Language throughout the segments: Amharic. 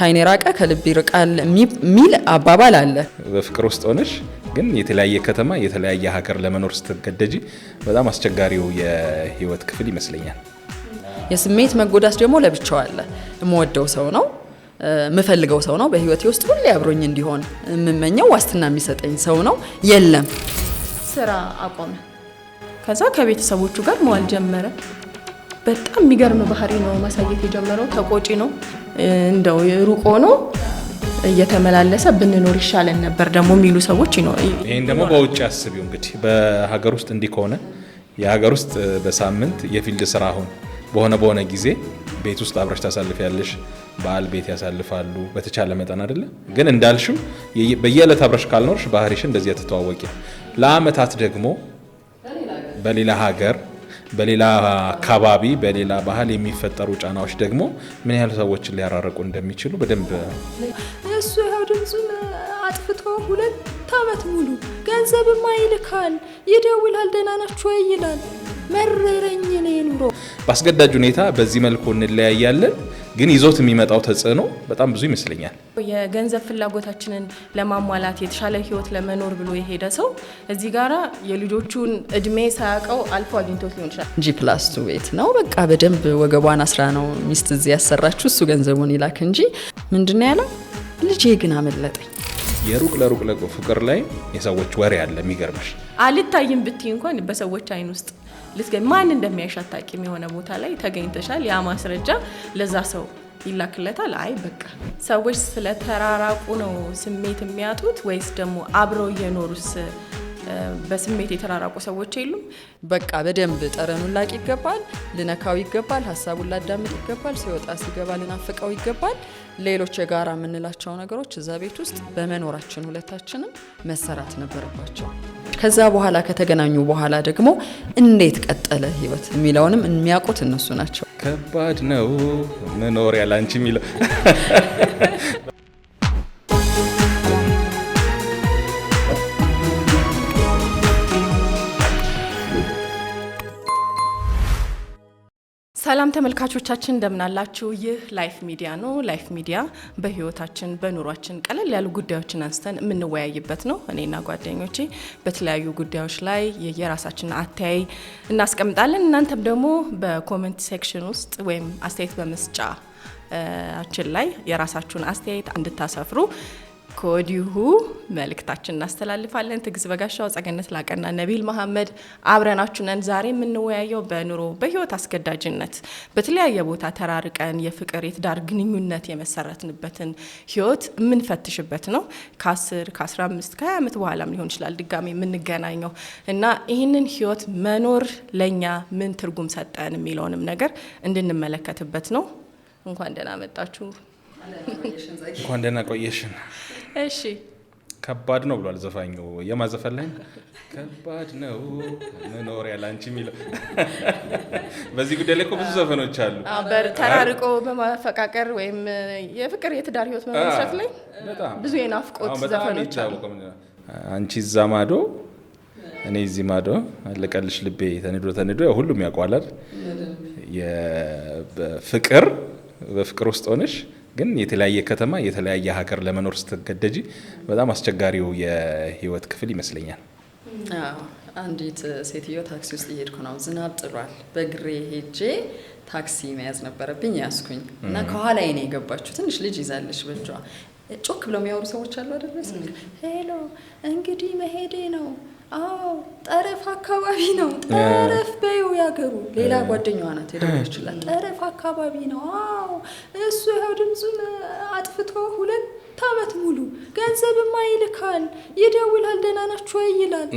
ካይኔ ራቀ ከልብ ይርቃል ሚል አባባል አለ። በፍቅር ውስጥ ሆነሽ ግን የተለያየ ከተማ የተለያየ ሀገር ለመኖር ስትገደጂ በጣም አስቸጋሪው የህይወት ክፍል ይመስለኛል። የስሜት መጎዳት ደግሞ ለብቻው አለ። የምወደው ሰው ነው፣ የምፈልገው ሰው ነው፣ በህይወቴ ውስጥ ሁሌ አብሮኝ እንዲሆን የምመኘው ዋስትና የሚሰጠኝ ሰው ነው። የለም ስራ አቆመ። ከዛ ከቤተሰቦቹ ጋር መዋል ጀመረ። በጣም የሚገርም ባህሪ ነው ማሳየት የጀመረው። ተቆጪ ነው። እንደው ሩቆ ነው እየተመላለሰ ብንኖር ይሻለን ነበር ደግሞ የሚሉ ሰዎች ነው። ይሄን ደግሞ በውጭ አስቢው እንግዲህ በሀገር ውስጥ እንዲህ ከሆነ የሀገር ውስጥ በሳምንት የፊልድ ስራ አሁን በሆነ ጊዜ ቤት ውስጥ አብረሽ ታሳልፊያለሽ። በዓል ቤት ያሳልፋሉ በተቻለ መጠን አይደለ? ግን እንዳልሽው በየዕለት አብረሽ ካልኖርሽ ባህሪሽ እንደዚህ ተተዋወቂ። ለአመታት ደግሞ በሌላ ሀገር በሌላ አካባቢ በሌላ ባህል የሚፈጠሩ ጫናዎች ደግሞ ምን ያህል ሰዎችን ሊያራርቁ እንደሚችሉ በደንብ እሱ ያው ድምጹን አጥፍቶ 2 አመት ሙሉ ገንዘብማ ይልካል፣ ይደውላል፣ ደህና ናችሁ ወይ ይላል። መረረኝ ነው ኑሮ። በአስገዳጅ ሁኔታ በዚህ መልኩ እንለያያለን። ግን ይዞት የሚመጣው ተጽዕኖ በጣም ብዙ ይመስለኛል። የገንዘብ ፍላጎታችንን ለማሟላት የተሻለ ህይወት ለመኖር ብሎ የሄደ ሰው እዚህ ጋራ የልጆቹን እድሜ ሳያውቀው አልፎ አግኝቶት ሊሆን ይችላል። G+2 ቤት ነው በቃ በደንብ ወገቧን አስራ ነው ሚስት እዚህ ያሰራችሁ። እሱ ገንዘቡን ይላክ እንጂ ምንድነው ያለው? ልጄ ግን አመለጠኝ። የሩቅ ለሩቅ ፍቅር ላይ የሰዎች ወሬ አለ። የሚገርምሽ አልታይም ብትይ እንኳን በሰዎች አይን ውስጥ ልትገኝ ማን እንደሚያሻት ታቂም የሆነ ቦታ ላይ ተገኝተሻል። ያ ማስረጃ ለዛ ሰው ይላክለታል። አይ በቃ ሰዎች ስለተራራቁ ነው ስሜት የሚያጡት ወይስ ደግሞ አብረው እየኖሩስ በስሜት የተራራቁ ሰዎች የሉም? በቃ በደንብ ጠረኑን ላቅ ይገባል፣ ልነካው ይገባል፣ ሀሳቡን ላዳምጥ ይገባል፣ ሲወጣ ሲገባ ልናፍቀው ይገባል። ሌሎች የጋራ የምንላቸው ነገሮች እዛ ቤት ውስጥ በመኖራችን ሁለታችንም መሰራት ነበረባቸው። ከዛ በኋላ ከተገናኙ በኋላ ደግሞ እንዴት ቀጠለ ህይወት የሚለውንም የሚያውቁት እነሱ ናቸው። ከባድ ነው መኖር ያላንቺ የሚለው ሰላም ተመልካቾቻችን እንደምናላችሁ። ይህ ላይፍ ሚዲያ ነው። ላይፍ ሚዲያ በህይወታችን በኑሯችን ቀለል ያሉ ጉዳዮችን አንስተን የምንወያይበት ነው። እኔና ጓደኞቼ በተለያዩ ጉዳዮች ላይ የራሳችንን አስተያይ እናስቀምጣለን። እናንተም ደግሞ በኮሜንት ሴክሽን ውስጥ ወይም አስተያየት በመስጫችን ላይ የራሳችሁን አስተያየት እንድታሰፍሩ ከወዲሁ መልእክታችን እናስተላልፋለን። ትግስት በጋሻው፣ ጸገነት ላቀና ነቢል መሐመድ አብረናችሁ ነን። ዛሬ የምንወያየው በኑሮ በህይወት አስገዳጅነት በተለያየ ቦታ ተራርቀን የፍቅር የትዳር ግንኙነት የመሰረትንበትን ህይወት የምንፈትሽበት ነው። ከ10 ከ15 ከ20 ዓመት በኋላም ሊሆን ይችላል ድጋሚ የምንገናኘው እና ይህንን ህይወት መኖር ለኛ ምን ትርጉም ሰጠን የሚለውንም ነገር እንድንመለከትበት ነው። እንኳን ደህና መጣችሁ። እንኳን ደህና ቆየሽን። እሺ ከባድ ነው ብሏል ዘፋኙ። የማዘፈን ላይ ከባድ ነው መኖር ያላንቺ የሚለው በዚህ ጉዳይ ላይ ብዙ ዘፈኖች አሉ። ተራርቆ በማፈቃቀር ወይም የፍቅር የትዳር ህይወት መመስረት ላይ ብዙ የናፍቆት ዘፈኖች አሉ። አንቺ እዛ ማዶ እኔ እዚህ ማዶ አለቀልሽ ልቤ ተንዶ ሁሉም ያውቀዋል። የፍቅር በፍቅር ውስጥ ሆነሽ ግን የተለያየ ከተማ የተለያየ ሀገር ለመኖር ስትገደጂ በጣም አስቸጋሪው የህይወት ክፍል ይመስለኛል። አንዲት ሴትዮ ታክሲ ውስጥ እየሄድኩ ነው። ዝናብ ጥሏል። በግሬ ሄጄ ታክሲ መያዝ ነበረብኝ። ያስኩኝ እና ከኋላዬ ነው የገባችው። ትንሽ ልጅ ይዛለች በእጇ። ጮክ ብለው የሚያወሩ ሰዎች አሉ አይደል? ሄሎ እንግዲህ መሄዴ ነው። አዎ ጠረፍ አካባቢ ነው። ጠረፍ በዩ ያገሩ ሌላ ጓደኛዋ ናት የደወለችላት። ጠረፍ አካባቢ ነው። አዎ እሱ ያው ድምጹን አጥፍቶ 2 አመት ሙሉ ገንዘብማ ይልካል፣ ይደውላል፣ ደህና ናችሁ ወይ ይላል።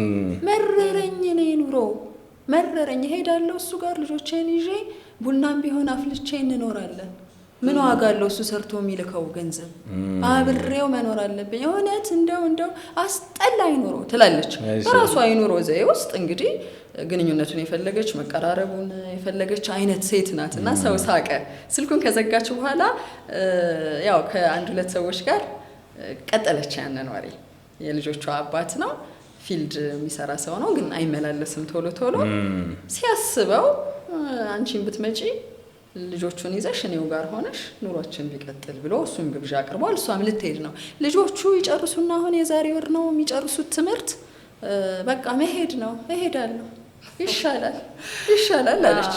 መረረኝ ነው ኑሮ። መረረኝ። እሄዳለሁ እሱ ጋር ልጆቼን ይዤ ቡናም ቢሆን አፍልቼ እንኖራለን። ምን ዋጋ አለው እሱ ሰርቶ የሚልከው ገንዘብ? አብሬው መኖር አለብኝ። እውነት እንደው አስጠላ አይኖሮ ትላለች። በራሷ አይኖሮ ዘይ ውስጥ እንግዲህ ግንኙነቱን የፈለገች መቀራረቡን የፈለገች አይነት ሴት ናት። እና ሰው ሳቀ። ስልኩን ከዘጋች በኋላ ያው ከአንድ 2 ሰዎች ጋር ቀጠለች ያንን ወሬ። የልጆቿ አባት ነው፣ ፊልድ የሚሰራ ሰው ነው፣ ግን አይመላለስም ቶሎ ሲያስበው አንቺን ብትመጪ ልጆቹን ይዘሽ እኔው ጋር ሆነሽ ኑሯችን ቢቀጥል ብሎ እሱም ግብዣ አቅርቧል። እሷም ልትሄድ ነው። ልጆቹ ይጨርሱና አሁን የዛሬ ወር ነው የሚጨርሱት ትምህርት፣ በቃ መሄድ ነው። እሄዳለሁ ይሻላል አለች።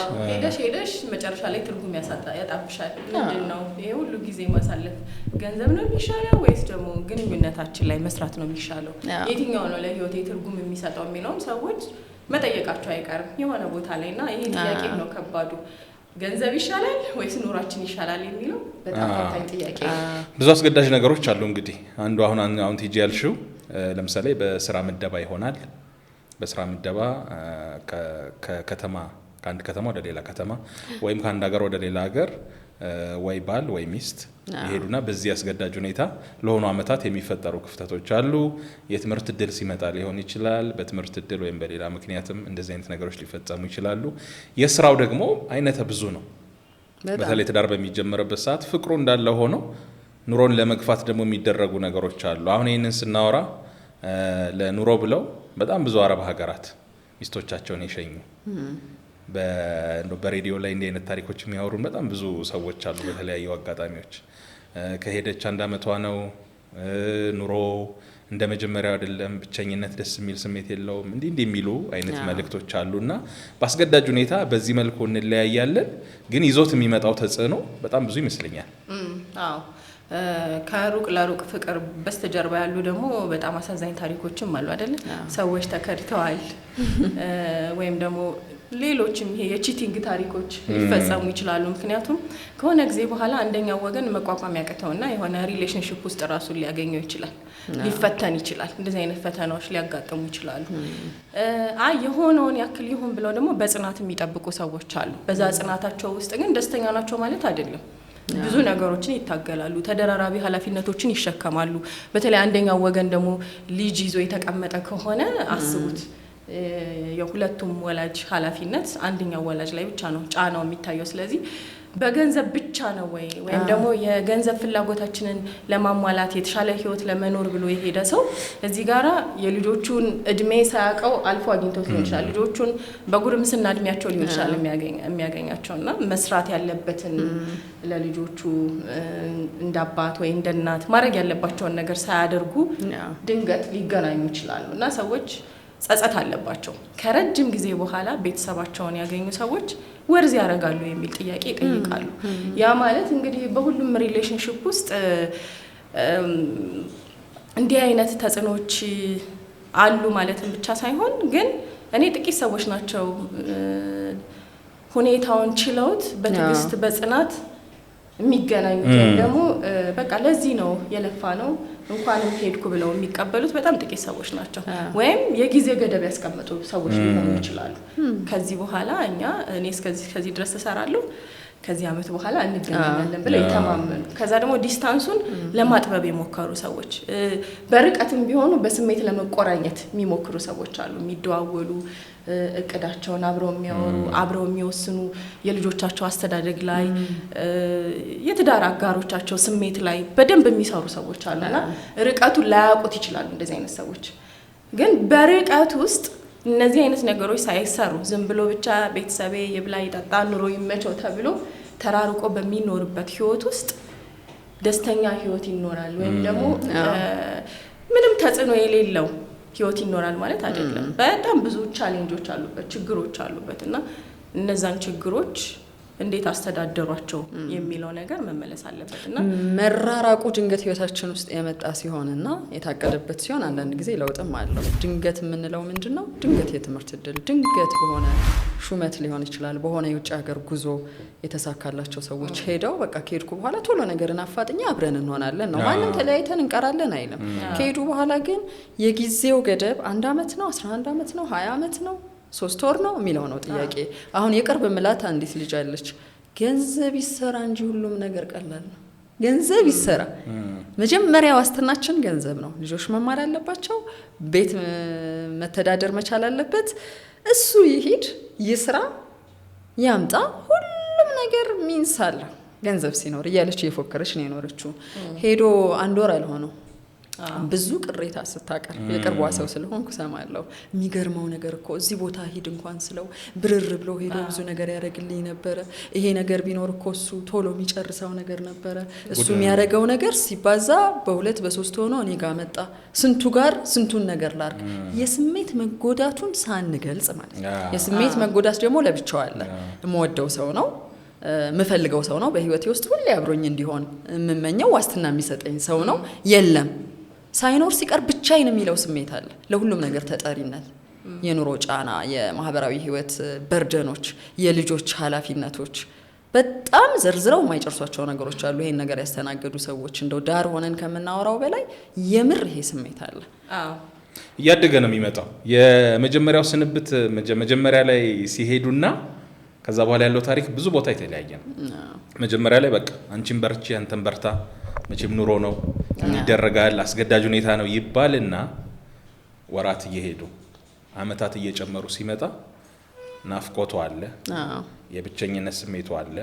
ሄደሽ መጨረሻ ላይ ትርጉም ያጣብሻል። ምንድን ነው ይሄ ሁሉ ጊዜ ማሳለፍ? ገንዘብ ነው የሚሻለው ወይስ ደግሞ ግንኙነታችን ላይ መስራት ነው የሚሻለው? የትኛው ነው ለህይወቴ ትርጉም የሚሰጠው የሚለውም ሰዎች መጠየቃቸው አይቀርም የሆነ ቦታ ላይ እና ይሄ ጥያቄ ነው ከባዱ። ገንዘብ ይሻላል ወይስ ኑሯችን ይሻላል የሚለው በጣም ፈታኝ ጥያቄ። ብዙ አስገዳጅ ነገሮች አሉ። እንግዲህ አንዱ አሁን ቲጂ ያልሽው ለምሳሌ በስራ ምደባ ይሆናል። በስራ ምደባ ከአንድ ከተማ ወደ ሌላ ከተማ ወይም ከአንድ ሀገር ወደ ሌላ ሀገር ወይ ባል ወይ ሚስት ይሄዱና በዚህ አስገዳጅ ሁኔታ ለሆኑ አመታት የሚፈጠሩ ክፍተቶች አሉ። የትምህርት እድል ሲመጣ ሊሆን ይችላል። በትምህርት እድል ወይም በሌላ ምክንያትም እንደዚህ አይነት ነገሮች ሊፈጸሙ ይችላሉ። የስራው ደግሞ አይነተ ብዙ ነው። በተለይ ትዳር በሚጀመርበት ሰዓት ፍቅሩ እንዳለ ሆኖ ኑሮን ለመግፋት ደግሞ የሚደረጉ ነገሮች አሉ። አሁን ይህንን ስናወራ ለኑሮ ብለው በጣም ብዙ አረብ ሀገራት ሚስቶቻቸውን የሸኙ በሬዲዮ ላይ እንዲህ አይነት ታሪኮች የሚያወሩን በጣም ብዙ ሰዎች አሉ። በተለያዩ አጋጣሚዎች ከሄደች 1 አመቷ ነው፣ ኑሮ እንደ መጀመሪያው አይደለም፣ ብቸኝነት ደስ የሚል ስሜት የለውም፣ እንዲህ የሚሉ አይነት መልእክቶች አሉና በአስገዳጅ ሁኔታ በዚህ መልኩ እንለያያለን። ግን ይዞት የሚመጣው ተጽዕኖ በጣም ብዙ ይመስለኛል። አዎ ከሩቅ ለሩቅ ፍቅር በስተጀርባ ያሉ ደግሞ በጣም አሳዛኝ ታሪኮችም አሉ አይደል? ሰዎች ተከድተዋል ወይም ደግሞ ሌሎችም ይሄ የቺቲንግ ታሪኮች ሊፈጸሙ ይችላሉ። ምክንያቱም ከሆነ ጊዜ በኋላ አንደኛው ወገን መቋቋም ያቀተውና የሆነ ሪሌሽንሺፕ ውስጥ ራሱን ሊያገኘው ይችላል፣ ሊፈተን ይችላል። እንደዚህ አይነት ፈተናዎች ሊያጋጥሙ ይችላሉ። የሆነውን ያክል ይሁን ብለው ደግሞ በጽናት የሚጠብቁ ሰዎች አሉ። በዛ ጽናታቸው ውስጥ ግን ደስተኛ ናቸው ማለት አይደለም። ብዙ ነገሮችን ይታገላሉ፣ ተደራራቢ ኃላፊነቶችን ይሸከማሉ። በተለይ አንደኛው ወገን ደግሞ ልጅ ይዞ የተቀመጠ ከሆነ አስቡት፣ የሁለቱም ወላጅ ኃላፊነት አንደኛው ወላጅ ላይ ብቻ ነው ጫናው የሚታየው። ስለዚህ በገንዘብ ብቻ ነው ወይም ደግሞ የገንዘብ ፍላጎታችንን ለማሟላት የተሻለ ህይወት ለመኖር ብሎ የሄደ ሰው እዚህ ጋራ የልጆቹን እድሜ ሳያውቀው አልፎ አግኝቶት ሊሆን ይችላል። ልጆቹን በጉርምስና እድሜያቸው ሊሆን ይችላል የሚያገኛቸውና መስራት ያለበትን ለልጆቹ እንደ አባት ወይ እንደ እናት ማድረግ ያለባቸውን ነገር ሳያደርጉ ድንገት ሊገናኙ ይችላሉ እና ሰዎች ጸጸት አለባቸው። ከረጅም ጊዜ በኋላ ቤተሰባቸውን ያገኙ ሰዎች ወርዝ ያደርጋሉ የሚል ጥያቄ ይጠይቃሉ። ያ ማለት እንግዲህ በሁሉም ሪሌሽንሺፕ ውስጥ እንዲህ አይነት ተጽዕኖች አሉ ማለትም ብቻ ሳይሆን ግን እኔ ጥቂት ሰዎች ናቸው ሁኔታውን ችለውት በትዕግስት በጽናት የሚገናኙት ደግሞ በቃ ለዚህ ነው የለፋ ነው እንኳንም ሄድኩ ብለው የሚቀበሉት በጣም ጥቂት ሰዎች ናቸው። ወይም የጊዜ ገደብ ያስቀመጡ ሰዎች ሊሆኑ ይችላሉ። ከዚህ በኋላ እኔ እስከዚህ ድረስ እሰራለሁ፣ ከዚህ አመት በኋላ እንገናኛለን ብለው የተማመኑ ከዛ ደግሞ ዲስታንሱን ለማጥበብ የሞከሩ ሰዎች፣ በርቀትም ቢሆኑ በስሜት ለመቆራኘት የሚሞክሩ ሰዎች አሉ። የሚደዋወሉ እቅዳቸውን አብረው የሚያወሩ አብረው የሚወስኑ የልጆቻቸው አስተዳደግ ላይ የትዳር አጋሮቻቸው ስሜት ላይ በደንብ የሚሰሩ ሰዎች አሉና ርቀቱን ላያውቁት ይችላሉ። እንደዚህ አይነት ሰዎች ግን በርቀት ውስጥ እነዚህ አይነት ነገሮች ሳይሰሩ ዝም ብሎ ብቻ ቤተሰቤ ይብላ ይጠጣ ኑሮ ይመቸው ተብሎ ተራርቆ በሚኖርበት ህይወት ውስጥ ደስተኛ ህይወት ይኖራል ወይም ደግሞ ምንም ተጽዕኖ የሌለው ህይወት ይኖራል ማለት አይደለም። በጣም ብዙ ቻሌንጆች አሉበት፣ ችግሮች አሉበት እና እነዛን ችግሮች እንዴት አስተዳደሯቸው የሚለው ነገር መመለስ አለበትና መራራቁ ድንገት ህይወታችን ውስጥ የመጣ ሲሆንና የታቀደበት ሲሆን አንዳንድ ጊዜ ለውጥም አለው። ድንገት የምንለው ምንድነው? ድንገት የትምህርት እድል፣ ድንገት በሆነ ሹመት ሊሆን ይችላል፣ በሆነ የውጭ ሀገር ጉዞ የተሳካላቸው ሰዎች ሄደው በቃ ከሄድኩ በኋላ ቶሎ ነገርን አፋጥኛ አብረን እንሆናለን ነው። ማንም ተለያይተን እንቀራለን አይልም። ከሄዱ በኋላ ግን የጊዜው ገደብ 1 አመት ነው፣ 11 አመት ነው፣ 20 አመት ነው፣ 3 ወር ነው የሚለው ነው ጥያቄ። አሁን የቅርብ ምላት አንዲት ልጅ አለች። ገንዘብ ይሰራ እንጂ ሁሉም ነገር ቀላል ነው። ገንዘብ ይሰራ፣ መጀመሪያ ዋስትናችን ገንዘብ ነው። ልጆች መማር አለባቸው፣ ቤት መተዳደር መቻል አለበት። እሱ ይሄድ ይስራ ያምጣ፣ ሁሉም ነገር ሚንሳለ ገንዘብ ሲኖር እያለች እየፎከረች ነው የኖረችው። ሄዶ 1 ወር አልሆነው ብዙ ቅሬታ ስታቀርብ የቅርቧ ሰው ስለሆንኩ ሰማለሁ። የሚገርመው ነገር እኮ እዚህ ቦታ ሂድ እንኳን ስለው ብርር ብሎ ሄዶ ብዙ ነገር ያደርግልኝ ነበረ። ይሄ ነገር ቢኖር እኮ እሱ ቶሎ የሚጨርሰው ነገር ነበረ። እሱ የሚያደርገው ነገር ሲባዛ በ2 በ3 ሆኖ እኔ ጋር መጣ። ስንቱ ጋር ስንቱን ነገር ላርክ። የስሜት መጎዳቱን ሳንገልጽ ማለት ነው። የስሜት መጎዳት ደግሞ ለብቻው አለ። የምወደው ሰው ነው፣ የምፈልገው ሰው ነው፣ በህይወቴ ውስጥ ሁሌ አብሮኝ እንዲሆን የምመኘው ዋስትና የሚሰጠኝ ሰው ነው። የለም ሳይኖር ሲቀር ብቻዬን የሚለው ስሜት አለ። ለሁሉም ነገር ተጠሪነት፣ የኑሮ ጫና፣ የማህበራዊ ህይወት በርደኖች፣ የልጆች ኃላፊነቶች፣ በጣም ዘርዝረው የማይጨርሷቸው ነገሮች አሉ። ይሄን ነገር ያስተናገዱ ሰዎች እንደው ዳር ሆነን ከምናወራው በላይ የምር ይሄ ስሜት አለ። እያደገ ነው የሚመጣው። የመጀመሪያው ስንብት መጀመሪያ ላይ ሲሄዱና ከዛ በኋላ ያለው ታሪክ ብዙ ቦታ የተለያየ ነው። መጀመሪያ ላይ በቃ አንቺን በርቺ አንተን በርታ፣ መቼም ኑሮ ነው ይደረጋል፣ አስገዳጅ ሁኔታ ነው ይባልና ወራት እየሄዱ አመታት እየጨመሩ ሲመጣ ናፍቆቱ አለ፣ የብቸኝነት ስሜቱ አለ፣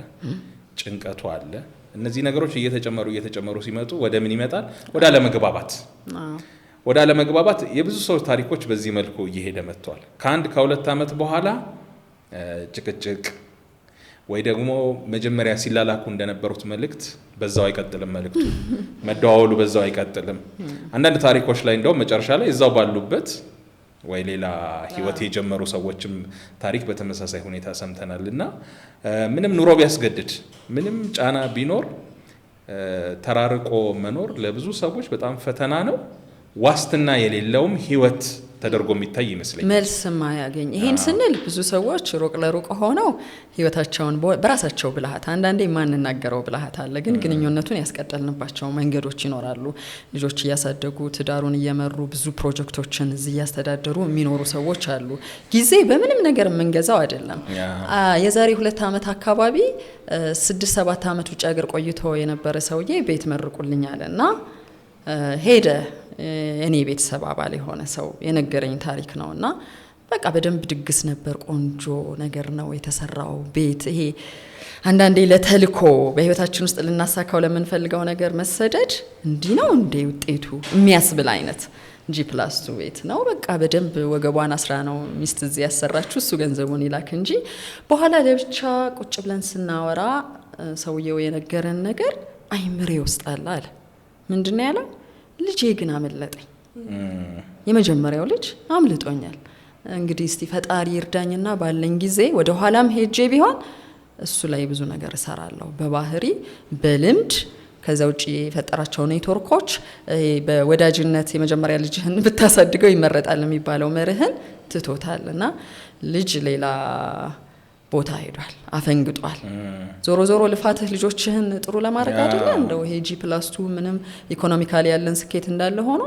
ጭንቀቱ አለ። እነዚህ ነገሮች እየተጨመሩ ሲመጡ ወደ ምን ይመጣል? ወደ አለመግባባት። የብዙ ሰዎች ታሪኮች በዚህ መልኩ እየሄደ መጥቷል። ከ1-2 አመት በኋላ ጭቅጭቅ ወይ ደግሞ መጀመሪያ ሲላላኩ እንደነበሩት መልእክት በዛው አይቀጥልም፣ መልእክቱ መደዋወሉ በዛው አይቀጥልም። አንዳንድ ታሪኮች ላይ እንደውም መጨረሻ ላይ እዛው ባሉበት ወይ ሌላ ህይወት የጀመሩ ሰዎችም ታሪክ በተመሳሳይ ሁኔታ ሰምተናልና ምንም ኑሮ ቢያስገድድ ምንም ጫና ቢኖር ተራርቆ መኖር ለብዙ ሰዎች በጣም ፈተና ነው። ዋስትና የሌለውም ህይወት ተደርጎ የሚታይ ይመስለኛል። መልስ ማያገኝ። ይሄን ስንል ብዙ ሰዎች ሩቅ ለሩቅ ሆነው ህይወታቸውን በራሳቸው ብልሃት፣ አንዳንዴ የማንናገረው ብልሃት አለ፣ ግን ግንኙነቱን ያስቀጠልንባቸው መንገዶች ይኖራሉ። ልጆች እያሳደጉ ትዳሩን እየመሩ ብዙ ፕሮጀክቶችን እዚህ እያስተዳደሩ የሚኖሩ ሰዎች አሉ። ጊዜ በምንም ነገር የምንገዛው አይደለም። የዛሬ 2 አመት አካባቢ 6-7 አመት ውጭ ሀገር ቆይቶ የነበረ ሰውዬ ቤት መርቁልኛልና ሄደ። እኔ ቤተሰብ አባል የሆነ ሰው የነገረኝ ታሪክ ነውና በቃ በደንብ ድግስ ነበር፣ ቆንጆ ነገር ነው የተሰራው ቤት። ይሄ አንዳንዴ ለተልኮ በህይወታችን ውስጥ ልናሳካው ለምንፈልገው ነገር መሰደድ እንዲህ ነው እንዴ ውጤቱ የሚያስብል አይነት G+2 ቤት ነው። በቃ በደንብ ወገቧን አስራ ነው ሚስት እዚህ ያሰራችሁ፣ እሱ ገንዘቡን ይላክ እንጂ። በኋላ ለብቻ ቁጭ ብለን ስናወራ ሰውየው የነገረን ነገር አይምሬ ውስጥ አለ። ምንድነው ያለው? ልጄ ግን አመለጠኝ። የመጀመሪያው ልጅ አምልጦኛል። እንግዲህ እስቲ ፈጣሪ ይርዳኝና ባለኝ ጊዜ ወደ ኋላም ሄጄ ቢሆን እሱ ላይ ብዙ ነገር እሰራለሁ፣ በባህሪ በልምድ። ከዛ ውጪ የፈጠራቸው ኔትወርኮች በወዳጅነት የመጀመሪያ ልጅህን ብታሳድገው ይመረጣል የሚባለው መርህን ትቶታልና ልጅ ሌላ ቦታ ሄዷል፣ አፈንግጧል። ዞሮ ዞሮ ልፋትህ ልጆችህን ጥሩ ለማድረግ አይደለ? እንደው ይሄ G+2 ምንም ኢኮኖሚካሊ ያለን ስኬት እንዳለ ሆኖ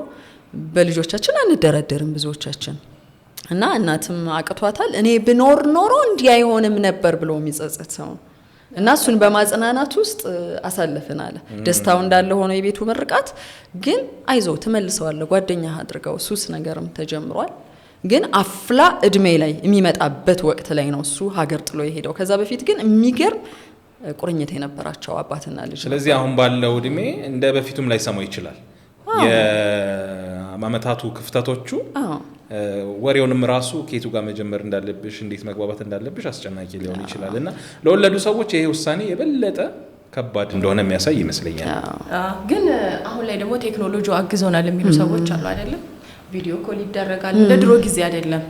በልጆቻችን አንደረደርም ብዙዎቻችን። እና እናትም አቅቷታል። እኔ ብኖር ኖሮ እንዲህ አይሆንም ነበር ብሎ የሚጸጸት ሰው እና እሱን በማጽናናት ውስጥ አሳልፈን አለ። ደስታው እንዳለ ሆኖ የቤቱ ምርቃት ግን አይዞ ተመልሰዋል፣ ጓደኛህ አድርገው። ሱስ ነገርም ተጀምሯል። ግን አፍላ እድሜ ላይ የሚመጣበት ወቅት ላይ ነው እሱ ሀገር ጥሎ የሄደው። ከዛ በፊት ግን የሚገርም ቁርኝት የነበራቸው አባትና ልጅ። ስለዚህ አሁን ባለው እድሜ እንደ በፊቱም ላይ ሰማው ይችላል። የአመታቱ ክፍተቶቹ ወሬውንም ራሱ ከየቱ ጋር መጀመር እንዳለብሽ፣ እንዴት መግባባት እንዳለብሽ አስጨናቂ ሊሆን ይችላል እና ለወለዱ ሰዎች ይሄ ውሳኔ የበለጠ ከባድ እንደሆነ የሚያሳይ ይመስለኛል። ግን አሁን ላይ ደግሞ ቴክኖሎጂው አግዞናል የሚሉ ሰዎች አሉ አይደለም? ቪዲዮ ኮል ይደረጋል። እንደ ድሮ ጊዜ አይደለም።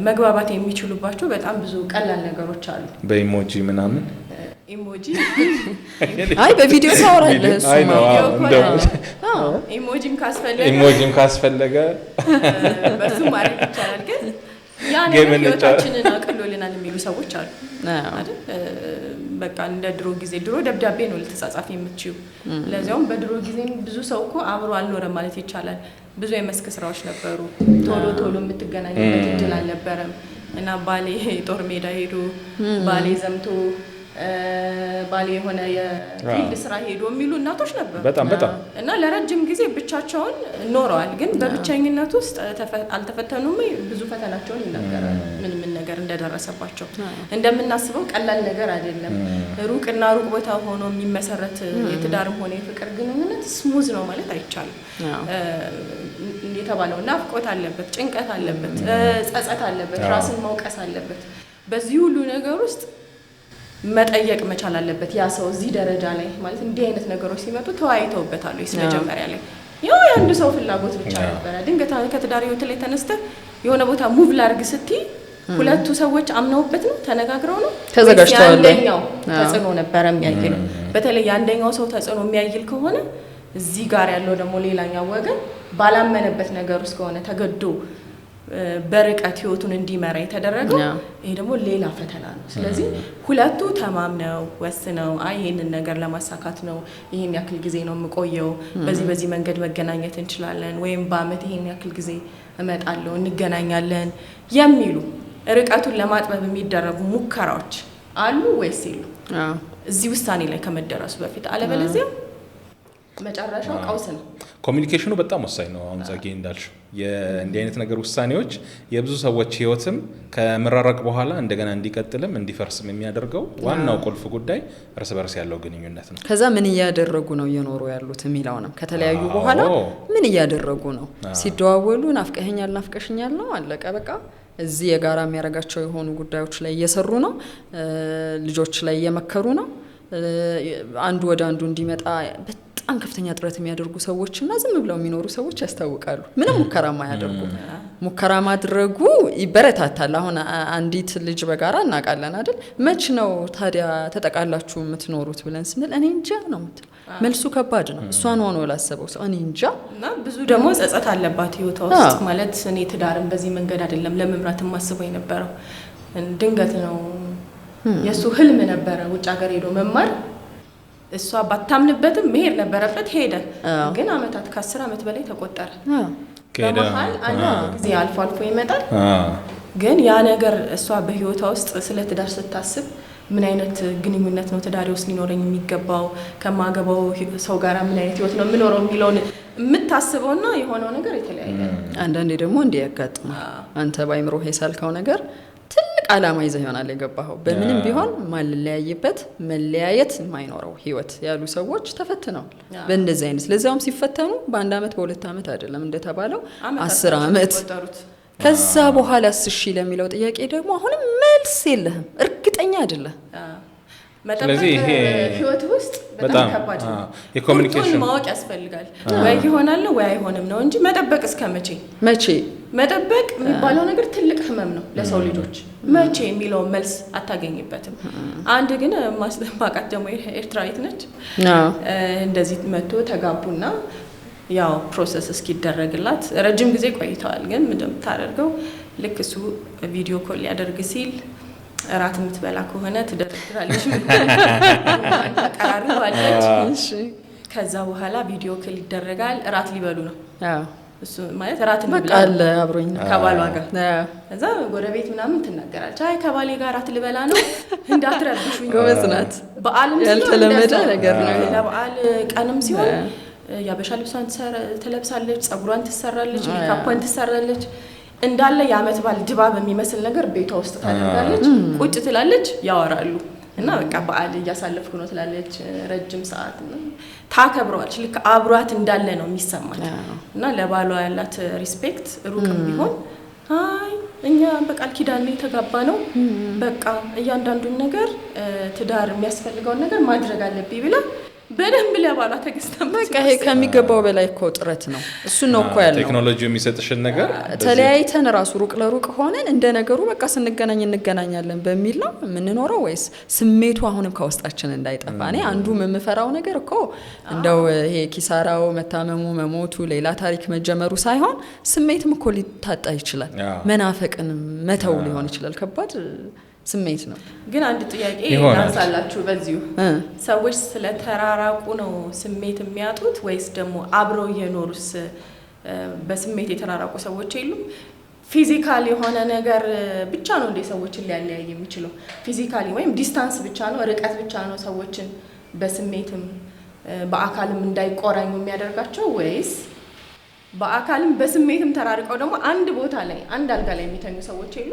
መግባባት የሚችሉባቸው በጣም ብዙ ቀላል ነገሮች አሉ። በኢሞጂ ምናምን ኢሞጂ አይ በቪዲዮ ታወራለህ እሱ ኢሞጂም ካስፈለገ በሱ ማድረግ ይቻላል። ግን ያ ነገር ህይወታችንን አቅሎልናል የሚሉ ሰዎች አሉ አይደል? በቃ እንደ ድሮ ጊዜ ድሮ ደብዳቤ ነው ልትጻጻፍ የምትችይው። ለዚያውም በድሮ ጊዜም ብዙ ሰው እኮ አብሮ አልኖረም ማለት ይቻላል። ብዙ የመስክ ስራዎች ነበሩ። ቶሎ የምትገናኝበት እድል አልነበረም እና ባሌ ጦር ሜዳ ሄዶ ባሌ ዘምቶ ባሌ የሆነ የፊልድ ስራ ሄዶ የሚሉ እናቶች ነበሩ በጣም እና ለረጅም ጊዜ ብቻቸውን ኖረዋል። ግን በብቸኝነት ውስጥ አልተፈተኑም። ብዙ ፈተናቸውን ይናገራሉ። ምን ነገር እንደደረሰባቸው እንደምናስበው ቀላል ነገር አይደለም። ሩቅና ሩቅ ቦታ ሆኖ የሚመሰረት የትዳርም ሆነ የፍቅር ግንኙነት ስሙዝ ነው ማለት አይቻልም። የተባለው ናፍቆት አለበት፣ ጭንቀት አለበት፣ ጸጸት አለበት፣ ራስን መውቀስ አለበት። በዚህ ሁሉ ነገር ውስጥ መጠየቅ መቻል አለበት ያ ሰው እዚህ ደረጃ ላይ ማለት እንዲህ አይነት ነገሮች ሲመጡ ተወያይተውበታል ወይስ መጀመሪያ ላይ ያው የአንድ ሰው ፍላጎት ብቻ ነበር? ድንገት ከትዳር ህይወት ላይ ተነስተህ የሆነ ቦታ ሙቭ ላርግ ስትይ ሁለቱ ሰዎች አምነውበት ነው ተነጋግረው ነው ተዘጋጅተዋል? አንደኛው ተጽዕኖ ነበር የሚያይል። በተለይ አንደኛው ሰው ተጽዕኖ የሚያይል ከሆነ እዚህ ጋር ያለው ደግሞ ሌላኛው ወገን ባላመነበት ነገር ውስጥ ከሆነ ተገዶ በርቀት ህይወቱን እንዲመራ የተደረገው ይሄ ደግሞ ሌላ ፈተና ነው። ስለዚህ ሁለቱ ተማምነው ወስነው አይ ይሄንን ነገር ለማሳካት ነው ይሄን ያክል ጊዜ ነው የምቆየው፣ በዚህ መንገድ መገናኘት እንችላለን፣ ወይም በአመት ይሄን ያክል ጊዜ እመጣለሁ እንገናኛለን የሚሉ ርቀቱን ለማጥበብ የሚደረጉ ሙከራዎች አሉ ወይስ የሉ? እዚህ ውሳኔ ላይ ከመደረሱ በፊት አለበለዚያ መጨረሻው ቀውስ ነው። ኮሚኒኬሽኑ በጣም ወሳኝ ነው። አሁን ጸጌ እንዳልሽው የእንዲህ አይነት ነገር ውሳኔዎች የብዙ ሰዎች ህይወትም ከመራረቅ በኋላ እንደገና እንዲቀጥልም እንዲፈርስም የሚያደርገው ዋናው ቁልፍ ጉዳይ እርስ በርስ ያለው ግንኙነት ነው። ከዛ ምን እያደረጉ ነው እየኖሩ ያሉት የሚለውንም ከተለያዩ በኋላ ምን እያደረጉ ነው፣ ሲደዋወሉ ናፍቀኸኛል ናፍቀሽኛል ነው አለቀ በቃ። እዚህ የጋራ የሚያደርጋቸው የሆኑ ጉዳዮች ላይ እየሰሩ ነው፣ ልጆች ላይ እየመከሩ ነው፣ አንዱ ወደ አንዱ እንዲመጣ በጣም ከፍተኛ ጥረት የሚያደርጉ ሰዎችና ዝም ብለው የሚኖሩ ሰዎች ያስታውቃሉ። ምንም ሙከራ ማያደርጉ ሙከራ ማድረጉ ይበረታታል። አሁን አንዲት ልጅ በጋራ እናቃለን አይደል? መች ነው ታዲያ ተጠቃላችሁ የምትኖሩት ብለን ስንል እኔ እንጃ ነው የምትለው። መልሱ ከባድ ነው። እሷን ሆኖ ላሰበው ሰው እኔ እንጃ። እና ብዙ ደግሞ ጸጸት አለባት ህይወቷ ውስጥ ማለት እኔ ትዳርን በዚህ መንገድ አይደለም ለመምራት ማስበው የነበረው ድንገት ነው የሱ ህልም ነበረ ውጭ ሀገር ሄዶ መማር። እሷ ባታምንበትም መሄድ ነበረበት ሄደ። ግን አመታት ከ10 አመት በላይ ተቆጠረ። በመሃል አንድ ጊዜ አልፎ ይመጣል። ግን ያ ነገር እሷ በህይወቷ ውስጥ ስለ ትዳር ስታስብ ምን አይነት ግንኙነት ነው ትዳሬ ውስጥ ሊኖረኝ የሚገባው፣ ከማገባው ሰው ጋር ምን አይነት ህይወት ነው የምኖረው የሚለውን የምታስበውና የሆነው ነገር የተለያየ ነው። አንዳንዴ ደግሞ እንዲህ ያጋጥማል። አንተ ባይምሮ ሄሳልከው ነገር ትልቅ አላማ ይዘህ ይሆናል የገባኸው። በምንም ቢሆን ማለያየበት መለያየት የማይኖረው ህይወት ያሉ ሰዎች ተፈትነዋል በእንደዚህ አይነት። ለዛውም ሲፈተኑ በአንድ አመት በሁለት አመት አይደለም እንደተባለው 10 አመት። ከዛ በኋላ እሺ ለሚለው ጥያቄ ደግሞ አሁንም መልስ የለህም፣ እርግጠኛ አይደለም። ስለዚህ ይሄ ህይወት ውስጥ በጣም ከባድ ነው። የኮሙኒኬሽን ማወቅ ያስፈልጋል። ወይ ይሆናል ወይ አይሆንም ነው እንጂ መጠበቅ እስከ መቼ መጠበቅ የሚባለው ነገር ትልቅ ህመም ነው ለሰው ልጆች። መቼ የሚለው መልስ አታገኝበትም። አንድ ግን ማስጠማቃት ደግሞ ኤርትራዊት ነች። እንደዚህ መጥቶ ተጋቡና ያው ፕሮሰስ እስኪደረግላት ረጅም ጊዜ ቆይተዋል። ግን ምንድነው ታደርገው ልክ እሱ ቪዲዮ ኮል ያደርግ ሲል እራት የምትበላ ከሆነ ትደረድራለች፣ ተቀራርባለች። እሺ ከዛ በኋላ ቪዲዮ ኮል ይደረጋል። እራት ሊበሉ ነው። እሱ ማለት እራት እንብላለን አብሮኝ ከባሏ ጋር። ከዛ ጎረቤት ምናምን ትናገራለች። አይ ከባሌ ጋር እራት ልበላ ነው እንዳትረብሹኝ። ጎበዝ ናት። በዓልም ያልተለመደ ነገር ነው። ለበዓል ቀንም ሲሆን ያበሻ ልብሷን ትለብሳለች፣ ጸጉሯን ትሰራለች፣ ሜካፕን ትሰራለች። እንዳለ የአመት በዓል ድባብ የሚመስል ነገር ቤቷ ውስጥ ታደርጋለች። ቁጭ ትላለች፣ ያወራሉ እና በቃ በዓል እያሳለፍኩ ነው ትላለች። ረጅም ሰዓት ታከብረዋለች። ልክ አብሯት እንዳለ ነው የሚሰማት። እና ለባሏ ያላት ሪስፔክት ሩቅም ቢሆን አይ እኛ በቃል ኪዳን ላይ ተጋባ ነው በቃ እያንዳንዱን ነገር ትዳር የሚያስፈልገውን ነገር ማድረግ አለብኝ ብላ በደንብ ለባሏ ተገስተም በቃ ይሄ ከሚገባው በላይ እኮ ጥረት ነው። እሱ ነው እኮ ያለው ቴክኖሎጂው የሚሰጥሽን ነገር ተለያይተን ራሱ ሩቅ ለሩቅ ሆነን እንደ ነገሩ በቃ ስንገናኝ እንገናኛለን በሚል ነው የምንኖረው ወይስ ስሜቱ አሁንም ከውስጣችን እንዳይጠፋ? እኔ አንዱ የምፈራው ነገር እኮ እንደው ይሄ ኪሳራው፣ መታመሙ፣ መሞቱ፣ ሌላ ታሪክ መጀመሩ ሳይሆን ስሜትም እኮ ሊታጣ ይችላል። መናፈቅን መተው ሊሆን ይችላል። ከባድ ስሜት ነው። ግን አንድ ጥያቄ ያንሳላችሁ በዚሁ ሰዎች ስለተራራቁ ነው ስሜት የሚያጡት ወይስ ደግሞ አብረው የኖሩስ በስሜት የተራራቁ ሰዎች የሉም? ፊዚካሊ የሆነ ነገር ብቻ ነው እንደ ሰዎችን ሊያለያይ የሚችለው? ፊዚካሊ ወይም ዲስታንስ ብቻ ነው ርቀት ብቻ ነው ሰዎችን በስሜትም በአካልም እንዳይቆራኙ የሚያደርጋቸው ወይስ በአካልም በስሜትም ተራርቀው ደግሞ አንድ ቦታ ላይ አንድ አልጋ ላይ የሚተኙ ሰዎች የሉ።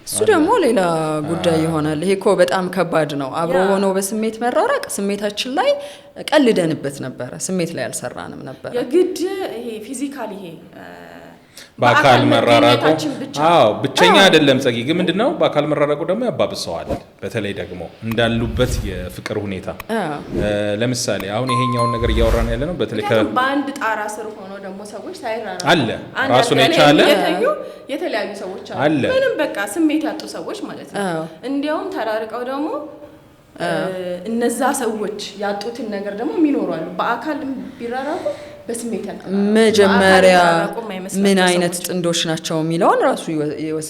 እሱ ደግሞ ሌላ ጉዳይ ይሆናል። ይሄ እኮ በጣም ከባድ ነው። አብሮ ሆኖ በስሜት መራራቅ ስሜታችን ላይ ቀልደንበት ነበረ፣ ስሜት ላይ አልሰራንም ነበር። የግድ ይሄ ፊዚካሊ ይሄ በአካል መራራቁ ብቸኛ አይደለም። ጸጊ ግን ምንድነው በአካል መራራቁ ደግሞ ያባብሰዋል። በተለይ ደግሞ እንዳሉበት የፍቅር ሁኔታ ለምሳሌ አሁን ይሄኛውን ነገር እያወራን ያለ ነው። በተለይ በአንድ ጣራ ስር ሆኖ ደግሞ ሰዎች ሳይራራቁ አለ ራሱን የቻለ የተለያዩ ሰዎች አሉ። ምንም በቃ ስሜት ያጡ ሰዎች ማለት ነው። እንዲያውም ተራርቀው ደግሞ እነዛ ሰዎች ያጡትን ነገር ደግሞ የሚኖራሉ። በአካል ቢራራቁ መጀመሪያ ምን አይነት ጥንዶች ናቸው የሚለውን ራሱ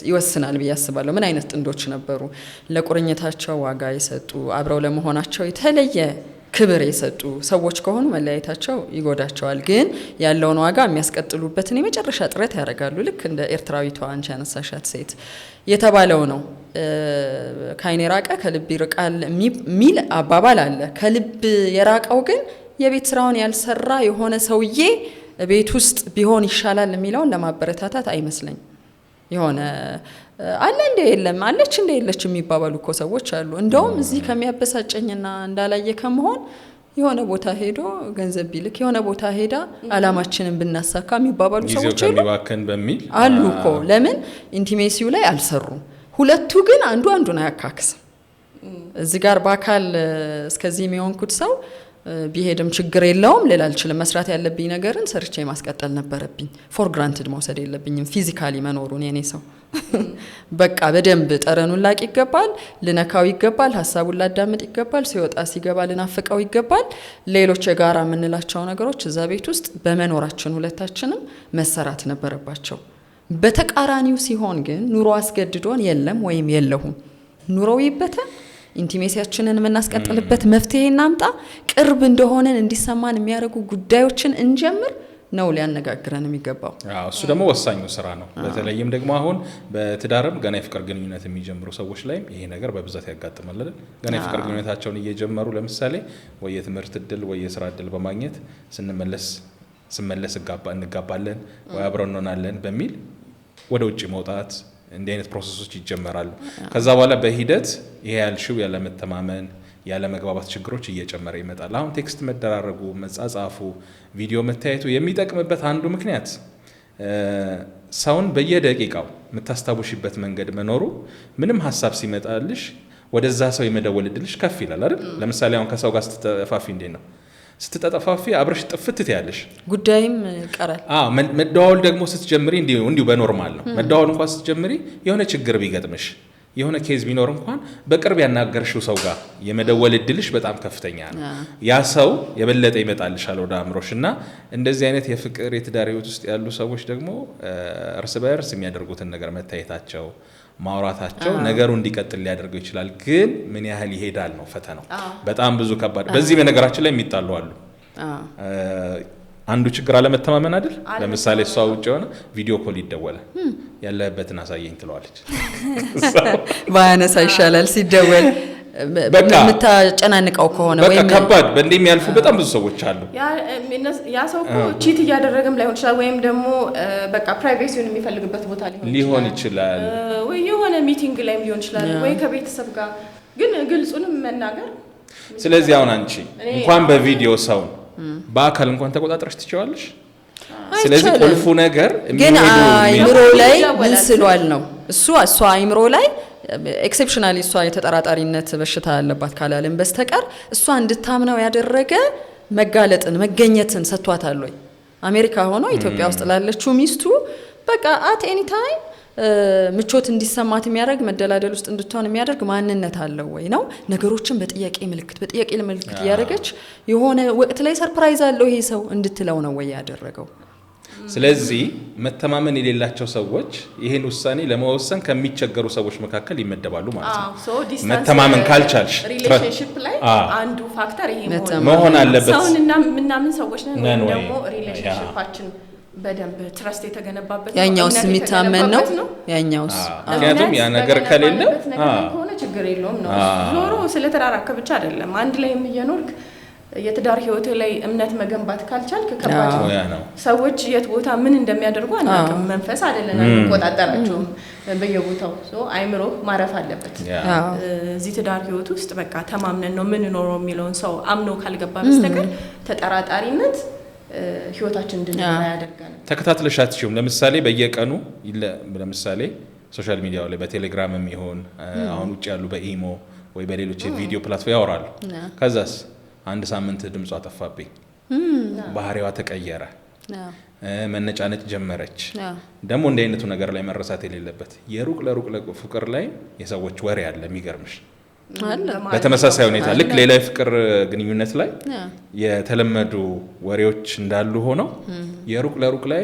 ይወስናል ብዬ አስባለሁ። ምን አይነት ጥንዶች ነበሩ? ለቁርኝታቸው ዋጋ የሰጡ አብረው ለመሆናቸው የተለየ ክብር የሰጡ ሰዎች ከሆኑ መለያየታቸው ይጎዳቸዋል። ግን ያለውን ዋጋ የሚያስቀጥሉበትን የመጨረሻ ጥረት ያደርጋሉ። ልክ እንደ ኤርትራዊቷ አንቺ ያነሳሻት ሴት የተባለው ነው። ከዓይን የራቀ ከልብ ይርቃል የሚል አባባል አለ። ከልብ የራቀው ግን የቤት ስራውን ያልሰራ የሆነ ሰውዬ ቤት ውስጥ ቢሆን ይሻላል የሚለውን ለማበረታታት አይመስለኝ። የሆነ አለ እንደ የለም አለች እንደ የለች የሚባባሉ እኮ ሰዎች አሉ። እንደውም እዚህ ከሚያበሳጨኝና እንዳላየ ከመሆን የሆነ ቦታ ሄዶ ገንዘብ ቢልክ የሆነ ቦታ ሄዳ አላማችንን ብናሳካ የሚባባሉ ሰዎች አሉ እኮ። ለምን ኢንቲሜሲው ላይ አልሰሩም። ሁለቱ ግን አንዱ አንዱን አያካክስም። እዚህ ጋር በአካል እስከዚህ የሚሆንኩት ሰው ቢሄድም ችግር የለውም ልል አልችልም። መስራት ያለብኝ ነገርን ሰርቼ ማስቀጠል ነበረብኝ። ፎር ግራንትድ መውሰድ የለብኝም ፊዚካሊ መኖሩን። የኔ ሰው በቃ በደንብ ጠረኑን ላቅ ይገባል፣ ልነካው ይገባል፣ ሀሳቡን ላዳምጥ ይገባል፣ ሲወጣ ሲገባ ልናፍቀው ይገባል። ሌሎች የጋራ የምንላቸው ነገሮች እዛ ቤት ውስጥ በመኖራችን ሁለታችንም መሰራት ነበረባቸው። በተቃራኒው ሲሆን ግን ኑሮ አስገድዶን የለም ወይም የለሁም ኑሮው ይበተን ኢንቲሜሲያችንን የምናስቀጥልበት መፍትሄ እናምጣ፣ ቅርብ እንደሆነን እንዲሰማን የሚያደርጉ ጉዳዮችን እንጀምር ነው ሊያነጋግረን የሚገባው። እሱ ደግሞ ወሳኙ ስራ ነው። በተለይም ደግሞ አሁን በትዳርም ገና የፍቅር ግንኙነት የሚጀምሩ ሰዎች ላይም ይሄ ነገር በብዛት ያጋጥማል። ገና የፍቅር ግንኙነታቸውን እየጀመሩ ለምሳሌ ወይ የትምህርት እድል ወይ የስራ እድል በማግኘት ስመለስ እንጋባለን ወይ አብረን እንሆናለን በሚል ወደ ውጭ መውጣት እንዲህ አይነት ፕሮሰሶች ይጀመራሉ። ከዛ በኋላ በሂደት ይሄ ያልሽው ያለመተማመን ያለመግባባት ችግሮች እየጨመረ ይመጣል። አሁን ቴክስት መደራረጉ፣ መጻጻፉ፣ ቪዲዮ መታየቱ የሚጠቅምበት አንዱ ምክንያት ሰውን በየደቂቃው የምታስታውሽበት መንገድ መኖሩ ምንም ሀሳብ ሲመጣልሽ ወደዛ ሰው የመደወል እድልሽ ከፍ ይላል አይደል? ለምሳሌ አሁን ከሰው ጋር ስትጠፋፊ እንዴት ነው? ስትጠፋፊ አብረሽ ጥፍት ያለሽ ጉዳይም ቀራል። መደዋወል ደግሞ ስትጀምሪ እንዲሁ በኖርማል ነው። መደዋወል እንኳን ስትጀምሪ የሆነ ችግር ቢገጥምሽ የሆነ ኬዝ ቢኖር እንኳን በቅርብ ያናገርሽው ሰው ጋር የመደወል እድልሽ በጣም ከፍተኛ ነው። ያ ሰው የበለጠ ይመጣልሻል ወደ አእምሮሽ። እና እንደዚህ አይነት የፍቅር የትዳር ህይወት ውስጥ ያሉ ሰዎች ደግሞ እርስ በእርስ የሚያደርጉትን ነገር መታየታቸው፣ ማውራታቸው ነገሩ እንዲቀጥል ሊያደርገው ይችላል። ግን ምን ያህል ይሄዳል ነው ፈተናው። በጣም ብዙ ከባድ። በዚህ በነገራችን ላይ የሚጣሉ አሉ። አንዱ ችግር አለመተማመን አይደል? ለምሳሌ እሷ ውጭ የሆነ ቪዲዮ ኮል ይደወላል፣ ያለበትን አሳየኝ ትለዋለች። ባያነሳ ይሻላል ሲደወል የምታጨናንቀው ከሆነ ወይም ከባድ በእንደ የሚያልፉ በጣም ብዙ ሰዎች አሉ። ያ ሰው እኮ ቺት እያደረገም ላይሆን ይችላል፣ ወይም ደግሞ በቃ ፕራይቬሲውን የሚፈልግበት ቦታ ሊሆን ይችላል፣ ወይ የሆነ ሚቲንግ ላይም ሊሆን ይችላል፣ ወይ ከቤተሰብ ጋር ግን ግልጹንም መናገር። ስለዚህ አሁን አንቺ እንኳን በቪዲዮ ሰው በአካል እንኳን ተቆጣጥረሽ ትችዋለሽ። ስለዚህ ቁልፉ ነገር ግን አይምሮ ላይ ምን ስሏል ነው እሷ አይምሮ ላይ ኤክሴፕሽናሊ እሷ የተጠራጣሪነት በሽታ ያለባት ካላለም በስተቀር እሷ እንድታምነው ያደረገ መጋለጥን መገኘትን ሰጥቷታል ወይ? አሜሪካ ሆኖ ኢትዮጵያ ውስጥ ላለችው ሚስቱ በቃ አት ኤኒ ታይም ምቾት እንዲሰማት የሚያደርግ መደላደል ውስጥ እንድትሆን የሚያደርግ ማንነት አለው ወይ ነው? ነገሮችን በጥያቄ ምልክት እያደረገች የሆነ ወቅት ላይ ሰርፕራይዝ አለው ይሄ ሰው እንድትለው ነው ወይ ያደረገው? ስለዚህ መተማመን የሌላቸው ሰዎች ይሄን ውሳኔ ለመወሰን ከሚቸገሩ ሰዎች መካከል ይመደባሉ ማለት ነው። መተማመን ካልቻልሽ ሪሌሽንሺፕ ላይ አንዱ ፋክተር ይሄ መሆን አለበት። ሰውንና ምናምን ሰዎች ነን ወይ ደግሞ ሪሌሽንሺፓችን በደንብ ትረስት የተገነባበት ያኛውስ የሚታመን ነው ያኛውስ። ምክንያቱም ያ ነገር ከሌለ ከሆነ ችግር የለውም ነው። ዞሮ ስለተራራከ ብቻ አይደለም አንድ ላይም እየኖርክ የትዳር ህይወት ላይ እምነት መገንባት ካልቻልክ ከባድ ነው። ሰዎች የት ቦታ ምን እንደሚያደርጉ አናውቅም። መንፈስ አይደለም አንቆጣጠራቸውም በየቦታው አይምሮ ማረፍ አለበት። እዚህ ትዳር ህይወት ውስጥ በቃ ተማምነን ነው ምን ኖሮ የሚለውን ሰው አምኖ ካልገባ በስተቀር ተጠራጣሪነት ህይወታችን እንድንመራ ያደርጋል። ተከታትለሻትሽም ለምሳሌ በየቀኑ ለምሳሌ ሶሻል ሚዲያው ላይ በቴሌግራምም ይሁን አሁን ውጭ ያሉ በኢሞ ወይ በሌሎች የቪዲዮ ፕላትፎርም ያወራሉ። ከዛስ አንድ ሳምንት ድምጿ ጠፋብኝ፣ ባህሪዋ ተቀየረ፣ መነጫነጭ ጀመረች። ደግሞ እንደ አይነቱ ነገር ላይ መረሳት የሌለበት የሩቅ ለሩቅ ፍቅር ላይ የሰዎች ወሬ አለ የሚገርምሽ። በተመሳሳይ ሁኔታ ልክ ሌላ የፍቅር ግንኙነት ላይ የተለመዱ ወሬዎች እንዳሉ ሆነው የሩቅ ለሩቅ ላይ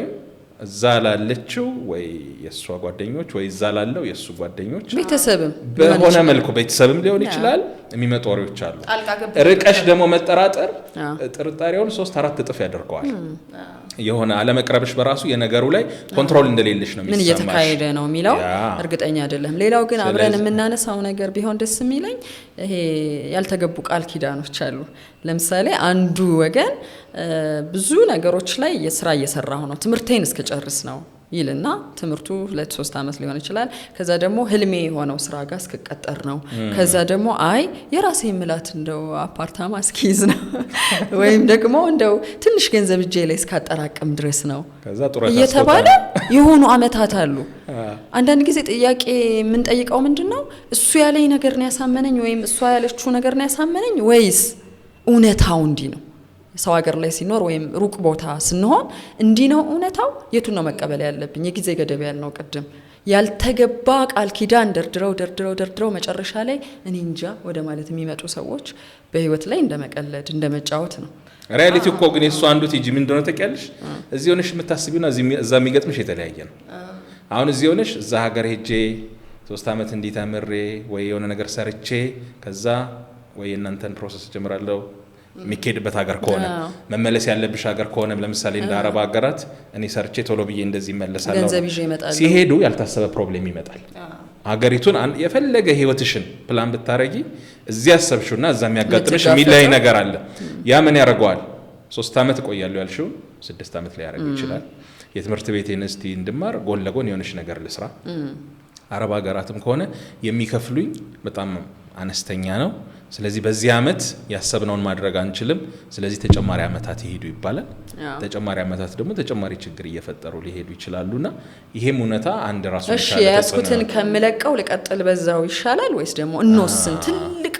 እዛ ላለችው ወይ የሷ ጓደኞች ወይ እዛ ላለው የሱ ጓደኞች ቤተሰብም በሆነ መልኩ ቤተሰብም ሊሆን ይችላል የሚመጡ ወሬዎች አሉ። ርቀሽ ደግሞ መጠራጠር ጥርጣሬውን 3-4 እጥፍ ያደርገዋል። የሆነ አለመቅረብሽ በራሱ የነገሩ ላይ ኮንትሮል እንደሌለሽ ነው የሚሰማሽ። ምን እየተካሄደ ነው የሚለው እርግጠኛ አይደለም። ሌላው ግን አብረን የምናነሳው ነገር ቢሆን ደስ የሚለኝ ይሄ ያልተገቡ ቃል ኪዳኖች አሉ። ለምሳሌ አንዱ ወገን ብዙ ነገሮች ላይ የስራ እየሰራሁ ነው ትምህርቴን እስከጨርስ ነው ይልና ትምህርቱ 2-3 አመት ሊሆን ይችላል። ከዛ ደግሞ ህልሜ የሆነው ስራ ጋር እስከቀጠር ነው። ከዛ ደግሞ አይ የራሴ ምላት እንደው አፓርታማ እስኪይዝ ነው ወይም ደግሞ እንደው ትንሽ ገንዘብ እጄ ላይ እስካጠራቅም ድረስ ነው እየተባለ የሆኑ አመታት አሉ። አንዳንድ ጊዜ ጥያቄ ምን ጠይቀው ምንድነው እሱ ያለኝ ነገር ነው ያሳመነኝ ወይም እሷ ያለችው ነገር ነው ያሳመነኝ ወይስ እውነታው እንዲህ ነው? ሰው ሀገር ላይ ሲኖር ወይም ሩቅ ቦታ ስንሆን እንዲህ ነው እውነታው? የቱን ነው መቀበል ያለብኝ? የጊዜ ገደብ ያልነው ቅድም ያልተገባ ቃል ኪዳን ደርድረው መጨረሻ ላይ እኔ እንጃ ወደ ማለት የሚመጡ ሰዎች በህይወት ላይ እንደመቀለድ እንደመጫወት ነው። ሪያሊቲ እኮ ግን የሱ አንዱ ቲጂ ምን እንደሆነ ታውቂያለሽ? እዚህ ሆነሽ የምታስቢውና እዛ የሚገጥምሽ የተለያየ ነው። አሁን እዚህ ሆነሽ እዛ ሀገር ሄጄ 3 አመት እንዲተምሬ ወይ የሆነ ነገር ሰርቼ ከዛ ወይ እናንተን ፕሮሰስ ጀምራለሁ የሚኬድበት ሀገር ከሆነ መመለስ ያለብሽ ሀገር ከሆነ ለምሳሌ እንደ አረብ ሀገራት እኔ ሰርቼ ቶሎ ብዬ እንደዚህ መለሳለሁ ሲሄዱ ያልታሰበ ፕሮብሌም ይመጣል። ሀገሪቱን የፈለገ ህይወትሽን ፕላን ብታረጊ እዚህ ያሰብሽውና እዛ የሚያጋጥምሽ የሚለይ ነገር አለ። ያ ምን ያደርገዋል? 3 አመት እቆያለሁ ያልሽው 6 አመት ላይ ያደርገው ይችላል። የትምህርት ቤቴን እስቲ እንድማር ጎን ለጎን የሆነሽ ነገር ልስራ። አረብ ሀገራትም ከሆነ የሚከፍሉኝ በጣም አነስተኛ ነው። ስለዚህ በዚህ አመት ያሰብነውን ማድረግ አንችልም። ስለዚህ ተጨማሪ አመታት ይሄዱ ይባላል። ተጨማሪ አመታት ደግሞ ተጨማሪ ችግር እየፈጠሩ ሊሄዱ ይችላሉና ይሄም እውነታ አንድ ራሱ እሺ ያስኩትን ከመለቀው ልቀጥል በዛው ይሻላል ወይስ ደግሞ እንወስን ትልቅ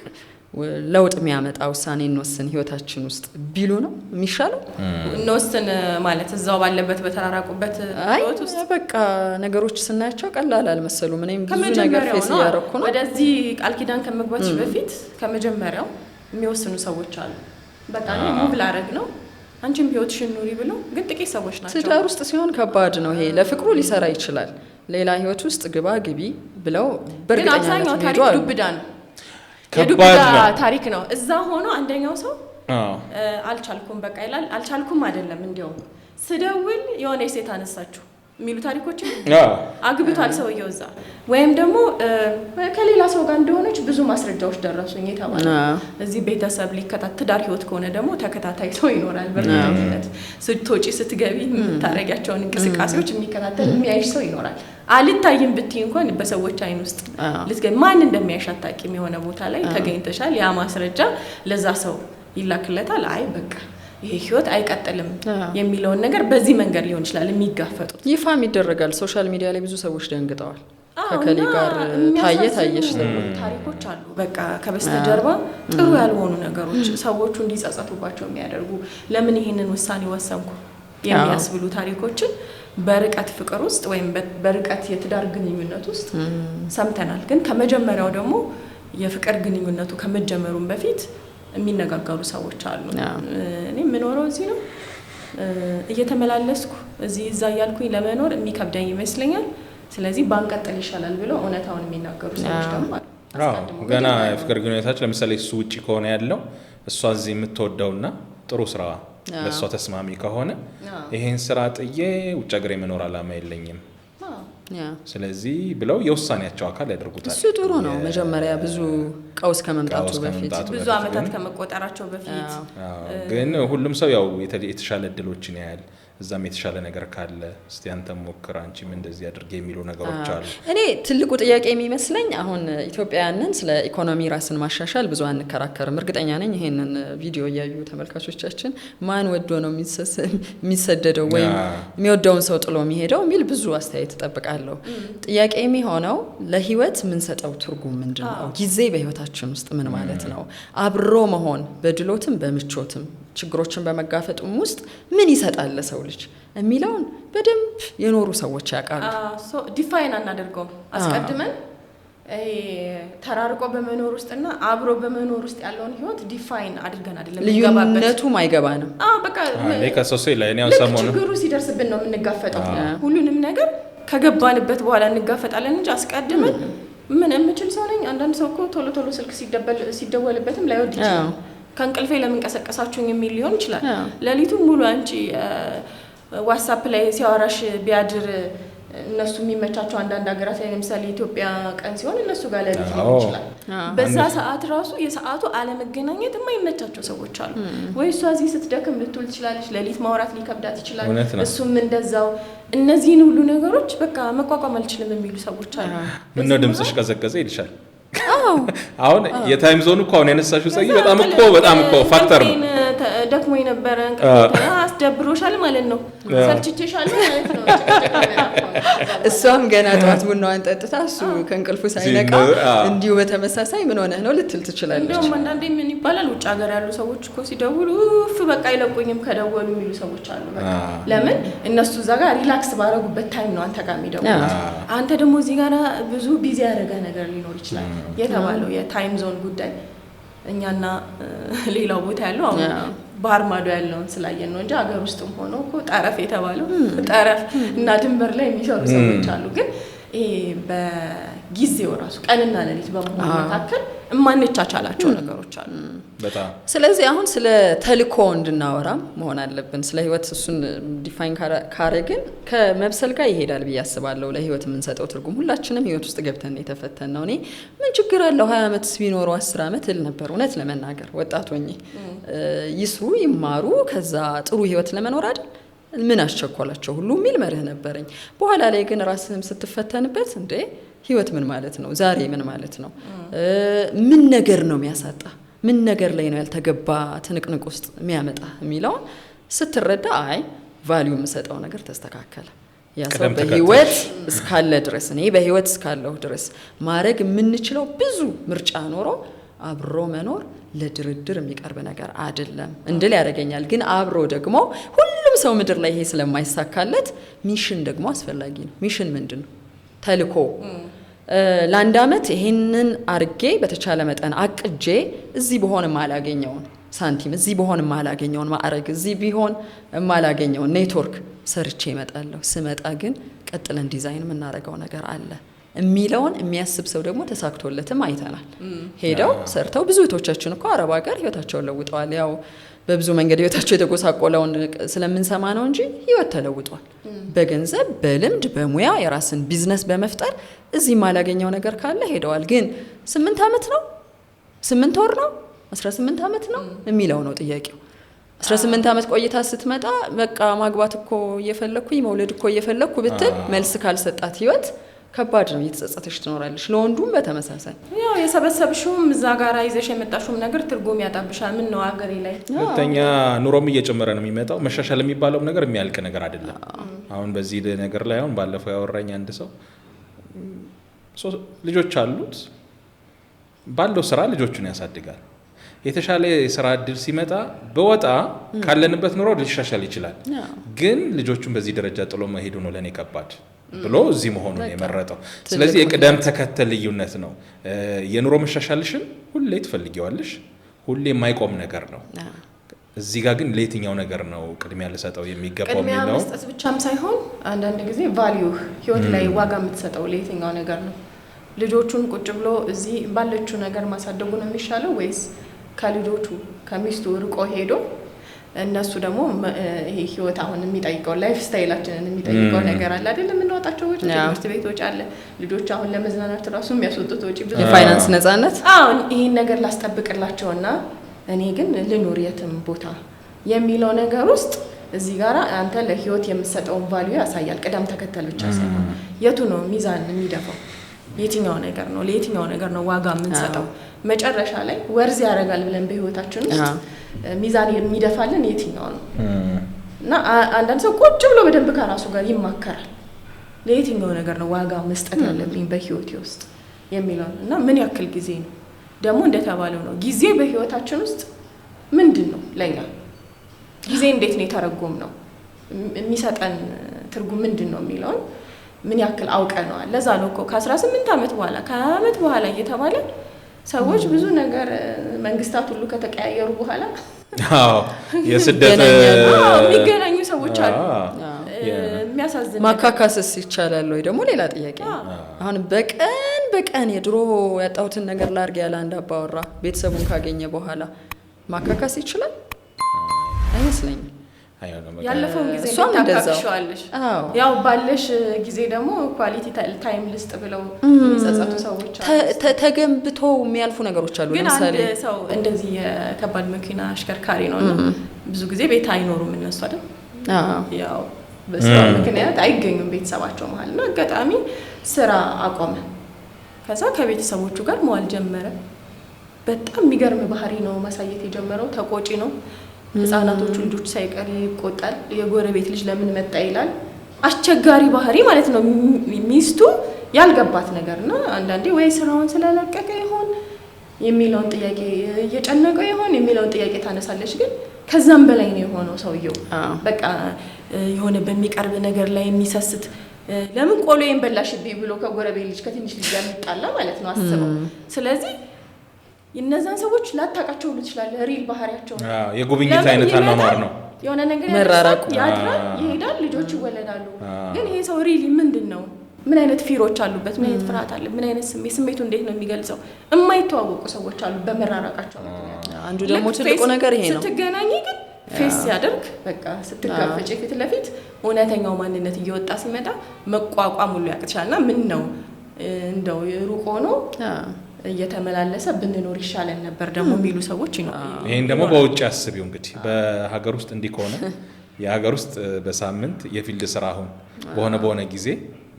ለውጥ የሚያመጣ ውሳኔ እንወስን ህይወታችን ውስጥ ቢሉ ነው የሚሻለው? እንወስን ማለት እዛው ባለበት በተራራቁበት ህይወት ውስጥ በቃ ነገሮች ስናያቸው ቀላል አልመሰሉም። እኔም ብዙ ነገር ፌስ ያደረኩ ነው። ወደዚህ ቃል ኪዳን ከመግባትሽ በፊት ከመጀመሪያው የሚወስኑ ሰዎች አሉ። በቃ ነው ሙቭ ላረግ ነው አንቺም ህይወትሽን ኑሪ ብለው ግን ጥቂት ሰዎች ናቸው። ትዳር ውስጥ ሲሆን ከባድ ነው ይሄ። ለፍቅሩ ሊሰራ ይችላል። ሌላ ህይወት ውስጥ ግቢ ብለው በእርግጠኛነት ታሪክ ዱብዳ ነው የዱብዳ ታሪክ ነው። እዛ ሆኖ አንደኛው ሰው አልቻልኩም በቃ ይላል። አልቻልኩም አይደለም እንዲያው ስደውል የሆነ ሴት አነሳችሁ የሚሉ ታሪኮች አግብቷል ሰውየው እዛ ወይም ደግሞ ከሌላ ሰው ጋር እንደሆነች ብዙ ማስረጃዎች ደረሱኝ የተባለ እዚህ ቤተሰብ ሊከታተል ትዳር ህይወት ከሆነ ደግሞ ተከታታይ ሰው ይኖራል። በእርግጠኝነት ስትወጪ ስትገቢ የምታረጋቸውን እንቅስቃሴዎች የሚከታተል የሚያይሽ ሰው ይኖራል። አልታይም ብትይ እንኳን በሰዎች አይን ውስጥ ልትገኝ ማን እንደሚያይሽ አታውቂም። የሆነ ቦታ ላይ ተገኝተሻል። ያ ማስረጃ ለዛ ሰው ይላክለታል። አይ በቃ ይሄ ህይወት አይቀጥልም የሚለውን ነገር በዚህ መንገድ ሊሆን ይችላል የሚጋፈጡት። ይፋም ይደረጋል። ሶሻል ሚዲያ ላይ ብዙ ሰዎች ደንግጠዋል። ከከሊ ጋር ታየሽ ታሪኮች አሉ። በቃ ከበስተጀርባ ጥሩ ያልሆኑ ነገሮች ሰዎቹ እንዲጸጸቱባቸው የሚያደርጉ ለምን ይሄንን ውሳኔ ወሰንኩ የሚያስብሉ ታሪኮችን በርቀት ፍቅር ውስጥ ወይም በርቀት የትዳር ግንኙነት ውስጥ ሰምተናል። ግን ከመጀመሪያው ደግሞ የፍቅር ግንኙነቱ ከመጀመሩም በፊት የሚነጋገሩ ሰዎች አሉ። እኔ የምኖረው እዚህ ነው እየተመላለስኩ እዚህ እዛ ያልኩኝ ለመኖር የሚከብደኝ ይመስለኛል። ስለዚህ ባንቀጥል ይሻላል ብለው እውነታውን የሚናገሩ ሰዎች ደግሞ አሉ። ገና የፍቅር ግንኙነታቸው ለምሳሌ እሱ ውጪ ከሆነ ያለው እሷ እዚህ የምትወደውና ጥሩ ስራ ለሷ ተስማሚ ከሆነ ይሄን ስራ ጥዬ ውጭ ሀገር የመኖር አላማ የለኝም ስለዚህ ብለው የውሳኔያቸው አካል ያደርጉታል። እሱ ጥሩ ነው። መጀመሪያ ብዙ ቀውስ ከመምጣቱ በፊት ብዙ አመታት ከመቆጠራቸው በፊት ግን ሁሉም ሰው ያው የተሻለ እድሎችን ያያል እዛም የተሻለ ነገር ካለ እስቲ አንተ ሞክር አንቺም እንደዚህ አድርጌ የሚሉ ነገሮች አሉ እኔ ትልቁ ጥያቄ የሚመስለኝ አሁን ኢትዮጵያውያንን ስለ ኢኮኖሚ ራስን ማሻሻል ብዙ አንከራከርም እርግጠኛ ነኝ ይሄንን ቪዲዮ ያዩ ተመልካቾቻችን ማን ወዶ ነው የሚሰደደው ወይ የሚወደውን ሰው ጥሎ የሚሄደው የሚል ብዙ አስተያየት ተጠብቃለሁ ጥያቄ የሚሆነው ለህይወት ምን ሰጠው ትርጉም ምንድነው ጊዜ በህይወታችን ውስጥ ምን ማለት ነው አብሮ መሆን በድሎትም በምቾትም ችግሮችን በመጋፈጡም ውስጥ ምን ይሰጣል ለሰው ልጅ የሚለውን በደንብ የኖሩ ሰዎች ያውቃሉ ሶ ዲፋይን አናደርገው አስቀድመን ተራርቆ በመኖር ውስጥና አብሮ በመኖር ውስጥ ያለውን ህይወት ዲፋይን አድርገን አይደለም ልዩነቱ ማይገባንም በቃ ለከሰሰ ላይ ነው ሰሞኑን ችግሩ ሲደርስብን ነው የምንጋፈጠው ሁሉንም ነገር ከገባንበት በኋላ እንጋፈጣለን እንጂ አስቀድመን ምን የምችል ሰው ነኝ አንዳንድ ሰው እኮ ቶሎ ስልክ ሲደወልበትም ላይወድ ይችላል ከንቅልፌ ለምን ቀሰቀሳችሁኝ የሚል ሊሆን ይችላል ለሊቱን ሙሉ አንቺ ዋትስአፕ ላይ ሲያወራሽ ቢያድር እነሱ የሚመቻቸው አንዳንድ ሀገራት ላይ ለምሳሌ ኢትዮጵያ ቀን ሲሆን እነሱ ጋር ለሊት ሊሆን ይችላል በዛ ሰዓት ራሱ የሰዓቱ አለመገናኘት የማይመቻቸው ሰዎች አሉ ወይ እሷ እዚህ ስትደክም ልትውል ትችላለች ለሊት ማውራት ሊከብዳት ይችላል እሱም እንደዛው እነዚህን ሁሉ ነገሮች በቃ መቋቋም አልችልም የሚሉ ሰዎች አሉ ምን ነው ድምጽሽ ቀዘቀዘ ይልሻል አሁን የታይም ዞን እኮ አሁን ያነሳሽው ፀይ በጣም እኮ ፋክተር ነው ደክሞኝ ነበር አስደብሮሻል ማለት ነው ሰልችቼሻል ማለት ነው እሷም ገና ጠዋት ቡናዋን ጠጥታ እሱ ከንቅልፉ ሳይነቃ እንዲሁ በተመሳሳይ ምን ሆነህ ነው ልትል ትችላለች እንደውም አንዳንዴ ምን ይባላል ውጭ ሀገር ያሉ ሰዎች እኮ ሲደውሉ በቃ ይለቁኝም ከደወሉ የሚሉ ሰዎች አሉ በቃ ለምን እነሱ እዛ ጋር ሪላክስ ባረጉበት ታይም ነው አንተ ጋር የሚደውሉት አንተ ደግሞ እዚህ ጋር ብዙ ቢዚ ያደረገ ነገር ሊኖር ይችላል የተባለው የታይም ዞን ጉዳይ እኛና ሌላው ቦታ ያለው አሁን ባህር ማዶ ያለውን ስላየን ነው እንጂ ሀገር ውስጥም ሆኖ እኮ ጠረፍ የተባለው ጠረፍ እና ድንበር ላይ የሚሰሩ ሰዎች አሉ ግን በጊዜው ራሱ ቀንና ሌሊት በመሆኑ መካከል ማንቻቻላቸው ነገሮች አሉ በጣም ስለዚህ አሁን ስለ ተልኮ እንድናወራ መሆን አለብን ስለ ህይወት እሱን ዲፋይን ካረግን ከመብሰል ጋር ይሄዳል በያስባለው ለህይወት ምን ሰጠው ትርጉም ሁላችንም ህይወት ውስጥ ገብተን የተፈተነው እኔ ምን ችግር አለው 20 አመት ቢኖር 10 አመት እል ነበር እውነት ለመናገር ወጣት ሆኜ ይስሩ ይማሩ ከዛ ጥሩ ህይወት ለመኖር አይደል ምን አስቸኳላቸው ሁሉ ሚል መርህ ነበርኝ በኋላ ላይ ግን ራስህም ስትፈተንበት እንዴ ህይወት ምን ማለት ነው ዛሬ ምን ማለት ነው ምን ነገር ነው የሚያሳጣ ምን ነገር ላይ ነው ያልተገባ ትንቅንቅ ውስጥ የሚያመጣ የሚለው ስትረዳ አይ ቫልዩ የምሰጠው ነገር ተስተካከለ ያ ሰው በህይወት እስካለ ድረስ እኔ በህይወት እስካለሁ ድረስ ማረግ የምንችለው ብዙ ምርጫ ኖሮ አብሮ መኖር ለድርድር የሚቀርብ ነገር አይደለም እንድል ያደርገኛል ግን አብሮ ደግሞ ሁሉም ሰው ምድር ላይ ይሄ ስለማይሳካለት ሚሽን ደግሞ አስፈላጊ ነው ሚሽን ምንድነው ተልኮ ለአንድ አመት ይሄንን አርጌ በተቻለ መጠን አቅጄ እዚህ በሆን ማላገኘውን ሳንቲም እዚህ በሆን ማላገኘውን ማዕረግ እዚህ ቢሆን ማላገኘውን ኔትወርክ ሰርቼ እመጣለሁ ስመጣ ግን ቀጥለን ዲዛይን የምናደርገው ነገር አለ የሚለውን የሚያስብ ሰው ደግሞ ተሳክቶለትም አይተናል ሄደው ሰርተው ብዙ እህቶቻችን እኮ አረብ ሀገር ህይወታቸውን ለውጠዋል ያው በብዙ መንገድ ህይወታቸው የተጎሳቆለውን ስለምንሰማ ነው እንጂ ህይወት ተለውጧል በገንዘብ በልምድ በሙያ የራስን ቢዝነስ በመፍጠር እዚህ ማላገኘው ነገር ካለ ሄደዋል ግን 8 አመት ነው 8 ወር ነው 18 አመት ነው የሚለው ነው ጥያቄው 18 አመት ቆይታ ስትመጣ በቃ ማግባት እኮ እየፈለኩኝ መውለድ እኮ እየፈለኩ ብትል መልስ ካልሰጣት ህይወት ከባድ ነው እየተጸጸተሽ ትኖራለሽ ለወንዱም በተመሳሳይ ያው የሰበሰብሽውም እዛ ጋር አይዘሽ የመጣሽውም ነገር ትርጉም ያጣብሻል ምን ነው ሀገሬ ላይ ሁለተኛ ኑሮም እየጨመረ ነው የሚመጣው መሻሻል የሚባለው ነገር የሚያልቅ ነገር አይደለም አሁን በዚህ ነገር ላይ አሁን ባለፈው ያወራኝ አንድ ሰው ልጆች አሉት ባለው ስራ ልጆቹን ያሳድጋል የተሻለ የሥራ እድል ሲመጣ በወጣ ካለንበት ኑሮ ሊሻሻል ይችላል ግን ልጆቹን በዚህ ደረጃ ጥሎ መሄዱ ነው ለኔ ከባድ ብሎ እዚህ መሆኑን የመረጠው ስለዚህ የቅደም ተከተል ልዩነት ነው የኑሮ መሻሻልሽን ሁሌ ትፈልጊዋለሽ ሁሌ የማይቆም ነገር ነው እዚህ ጋር ግን ለየትኛው ነገር ነው ቅድሚያ ለሰጠው የሚገባው የሚለው ቅድሚያ መስጠት ብቻም ሳይሆን አንዳንድ ጊዜ ቫልዩ ህይወት ላይ ዋጋ የምትሰጠው ለየትኛው ነገር ነው ልጆቹን ቁጭ ብሎ እዚህ ባለችው ነገር ማሳደጉ ነው የሚሻለው ወይስ ከልጆቹ ከሚስቱ ርቆ ሄዶ እነሱ ደግሞ ይሄ ህይወት አሁን የሚጠይቀው ላይፍ ስታይላችንን የሚጠይቀው ነገር አለ አይደል? የምንወጣቸው ወጪ ትምህርት ቤት ወጪ አለ። ልጆች አሁን ለመዝናናት ራሱ የሚያስወጡት ወጪ ብዙ የፋይናንስ ነፃነት ይሄን ነገር ላስጠብቅላቸውና እኔ ግን ልኑር የትም ቦታ የሚለው ነገር ውስጥ እዚህ ጋር አንተ ለህይወት የምትሰጠውን ቫልዩ ያሳያል። ቅደም ተከተል ብቻ ሳይሆን የቱ ነው ሚዛን የሚደፋው? የትኛው ነገር ነው ለየትኛው ነገር ነው ዋጋ የምንሰጠው? መጨረሻ ላይ ወርዝ ያደርጋል ብለን በህይወታችን ውስጥ ሚዛን የሚደፋልን የትኛው ነው? እና አንዳንድ ሰው ቁጭ ብሎ በደንብ ከራሱ ጋር ይማከራል። ለየትኛው ነገር ነው ዋጋ መስጠት ያለብኝ በህይወቴ ውስጥ የሚለው እና ምን ያክል ጊዜ ነው ደግሞ እንደተባለው ነው ጊዜ በህይወታችን ውስጥ ምንድነው? ለኛ ጊዜ እንዴት ነው የተረጎም ነው የሚሰጠን ትርጉም ምንድነው የሚለውን ምን ያክል አውቀነዋል? ለዛ ነው እኮ ከ18 ዓመት በኋላ ከዓመት በኋላ እየተባለ ሰዎች ብዙ ነገር መንግስታት ሁሉ ከተቀያየሩ በኋላ የስደት የሚገናኙ ሰዎች አሉ። የሚያሳዝን ማካካስስ ይቻላል ወይ ደግሞ ሌላ ጥያቄ። አሁን በቀን የድሮ ያጣሁትን ነገር ላርግ ያለ አንድ አባወራ ቤተሰቡን ካገኘ በኋላ ማካካስ ይችላል? አይመስለኝም። ያለፈውን ጊዜ ታካክሻለሽ። ያው ባለሽ ጊዜ ደግሞ ኳሊቲ ታይም ልስጥ ብለው የሚጸጸቱ ሰዎች አሉ። ተገንብተው የሚያልፉ ነገሮች አሉ። ለምሳሌ ግን አንድ ሰው እንደዚህ የከባድ መኪና አሽከርካሪ ነውና ብዙ ጊዜ ቤት አይኖሩም እነሱ አይደል? ያው በስራ ምክንያት አይገኙም ቤተሰባቸው መሀልና አጋጣሚ ስራ አቆመ። ከዛ ከቤተሰቦቹ ጋር መዋል ጀመረ። በጣም የሚገርም ባህሪ ነው ማሳየት የጀመረው። ተቆጪ ነው። ህፃናቶቹ ልጆች ሳይቀር ይቆጣል። የጎረቤት ልጅ ለምን መጣ ይላል። አስቸጋሪ ባህሪ ማለት ነው። ሚስቱ ያልገባት ነገርና አንዳንዴ ወይ ስራውን ስለለቀቀ ይሆን የሚለውን ጥያቄ እየጨነቀው ይሆን የሚለውን ጥያቄ ታነሳለች። ግን ከዛም በላይ ነው የሆነው ሰውየው። በቃ የሆነ በሚቀርብ ነገር ላይ የሚሰስት ለምን ቆሎዬን በላሽብኝ ብሎ ከጎረቤት ልጅ ከትንሽ ልጅ ጋር ይጣላ ማለት ነው። አስበው። ስለዚህ እነዛን ሰዎች ላታቃቸው ይችላል። ሪል ባህሪያቸው የጉብኝት አይነት አኗኗር ነው። የሆነ ነገር ያድራል፣ ይሄዳል፣ ልጆች ይወለዳሉ። ግን ይሄ ሰው ሪሊ ምንድነው? ምን አይነት ፊሮች አሉበት? ምን አይነት ፍርሃት አለ? ምን አይነት ስሜቱ እንዴት ነው የሚገልጸው? የማይተዋወቁ ሰዎች አሉ በመራራቃቸው ምክንያት። አንዱ ደግሞ ትልቁ ነገር ይሄ ነው። ስትገናኝ ግን ፌስ ያደርግ በቃ ስትጋፈጭ ፊት ለፊት እውነተኛው ማንነት እየወጣ ሲመጣ መቋቋም ሁሉ ያቅትሻልና ምን ነው እንደው ሩቅ ሆኖ እየተመላለሰ ብንኖር ይሻለን ነበር ደግሞ የሚሉ ሰዎች ይኖራሉ። ይሄን ደግሞ በውጭ አስቢው እንግዲህ በሀገር ውስጥ እንዲኮነ የሀገር ውስጥ በሳምንት የፊልድ ስራ አሁን በሆነ ጊዜ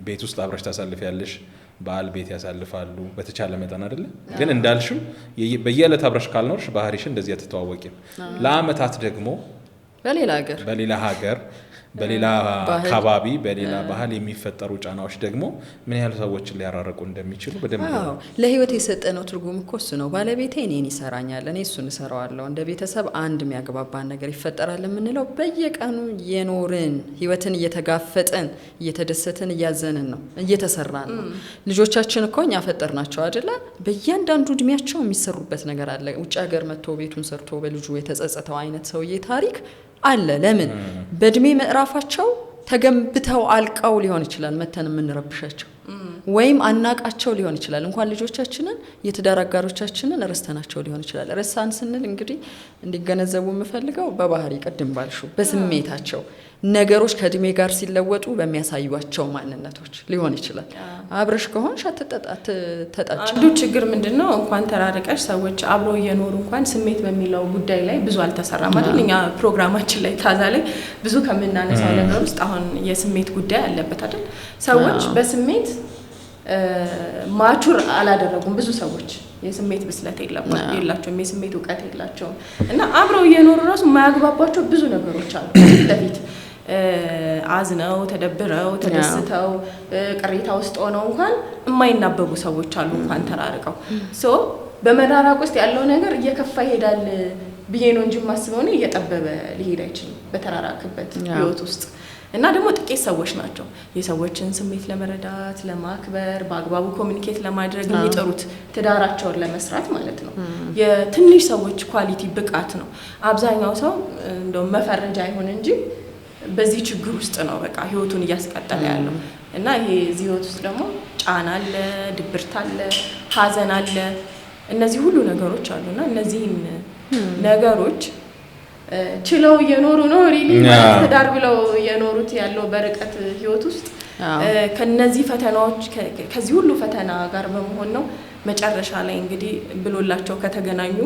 ቤት ውስጥ አብረሽ ታሳልፊያለሽ። በዓል ቤት ያሳልፋሉ በተቻለ መጠን አይደለ? ግን እንዳልሽው በየዕለት አብረሽ ካልኖርሽ ባህሪሽ እንደዚህ አትተዋወቂም። ለአመታት ደግሞ በሌላ ሀገር በሌላ አካባቢ በሌላ ባህል የሚፈጠሩ ጫናዎች ደግሞ ምን ያህል ሰዎችን ሊያራርቁ እንደሚችሉ በደንብ ለህይወት የሰጠነው ትርጉም እኮ እሱ ነው። ባለቤቴ እኔን ይሰራኛል፣ እኔ እሱን እሰራዋለሁ። እንደ ቤተሰብ አንድ የሚያግባባን ነገር ይፈጠራል የምንለው በየቀኑ የኖርን ህይወትን እየተጋፈጠን እየተደሰትን እያዘንን ነው፣ እየተሰራን ነው። ልጆቻችን እኮ እኛ ፈጠርናቸው አይደለ? በእያንዳንዱ እድሜያቸው የሚሰሩበት ነገር አለ። ውጭ ሀገር መጥቶ ቤቱን ሰርቶ በልጁ የተጸጸተው አይነት ሰውዬ ታሪክ አለ። ለምን በእድሜ ምዕራፋቸው ተገንብተው አልቀው ሊሆን ይችላል መተን የምንረብሻቸው ወይም አናቃቸው ሊሆን ይችላል። እንኳን ልጆቻችንን የትዳር አጋሮቻችንን ረስተናቸው ሊሆን ይችላል። ረሳን ስንል እንግዲህ እንዲገነዘቡ የምፈልገው በባህሪ ቅድም ባልሹ በስሜታቸው ነገሮች ከእድሜ ጋር ሲለወጡ በሚያሳዩቸው ማንነቶች ሊሆን ይችላል። አብረሽ ከሆንሽ ተጣጣጭ። አንዱ ችግር ምንድነው? እንኳን ተራርቀሽ ሰዎች አብሮ እየኖሩ እንኳን ስሜት በሚለው ጉዳይ ላይ ብዙ አልተሰራም አይደል? እኛ ፕሮግራማችን ላይ ታዛ ላይ ብዙ ከምናነሳው ነገር ውስጥ አሁን የስሜት ጉዳይ አለበት አይደል? ሰዎች በስሜት ማቹር አላደረጉም። ብዙ ሰዎች የስሜት ብስለት የላቸውም፣ የስሜት እውቀት የላቸውም እና አብረው እየኖሩ ራሱ የማያግባባቸው ብዙ ነገሮች አሉ። ለፊት አዝነው ተደብረው ተደስተው ቅሬታ ውስጥ ሆነው እንኳን የማይናበቡ ሰዎች አሉ እንኳን ተራርቀው። ሶ በመራራቅ ውስጥ ያለው ነገር እየከፋ ይሄዳል ብዬ ነው እንጂ የማስበው ነው እየጠበበ ሊሄድ አይችልም በተራራቅበት ህይወት ውስጥ። እና ደግሞ ጥቂት ሰዎች ናቸው የሰዎችን ስሜት ለመረዳት ለማክበር በአግባቡ ኮሚኒኬት ለማድረግ የሚጥሩት ትዳራቸውን ለመስራት ማለት ነው። የትንሽ ሰዎች ኳሊቲ ብቃት ነው። አብዛኛው ሰው እንደው መፈረጃ አይሆን እንጂ በዚህ ችግር ውስጥ ነው በቃ ህይወቱን እያስቀጠለ ያለው። እና ይሄ እዚህ ህይወት ውስጥ ደግሞ ጫና አለ፣ ድብርት አለ፣ ሀዘን አለ። እነዚህ ሁሉ ነገሮች አሉና እነዚህን ነገሮች ችለው እየኖሩ ነው ሪሊ ትዳር ብለው እየኖሩት ያለው በርቀት ህይወት ውስጥ ከነዚህ ፈተናዎች ከዚህ ሁሉ ፈተና ጋር በመሆን ነው መጨረሻ ላይ እንግዲህ ብሎላቸው ከተገናኙ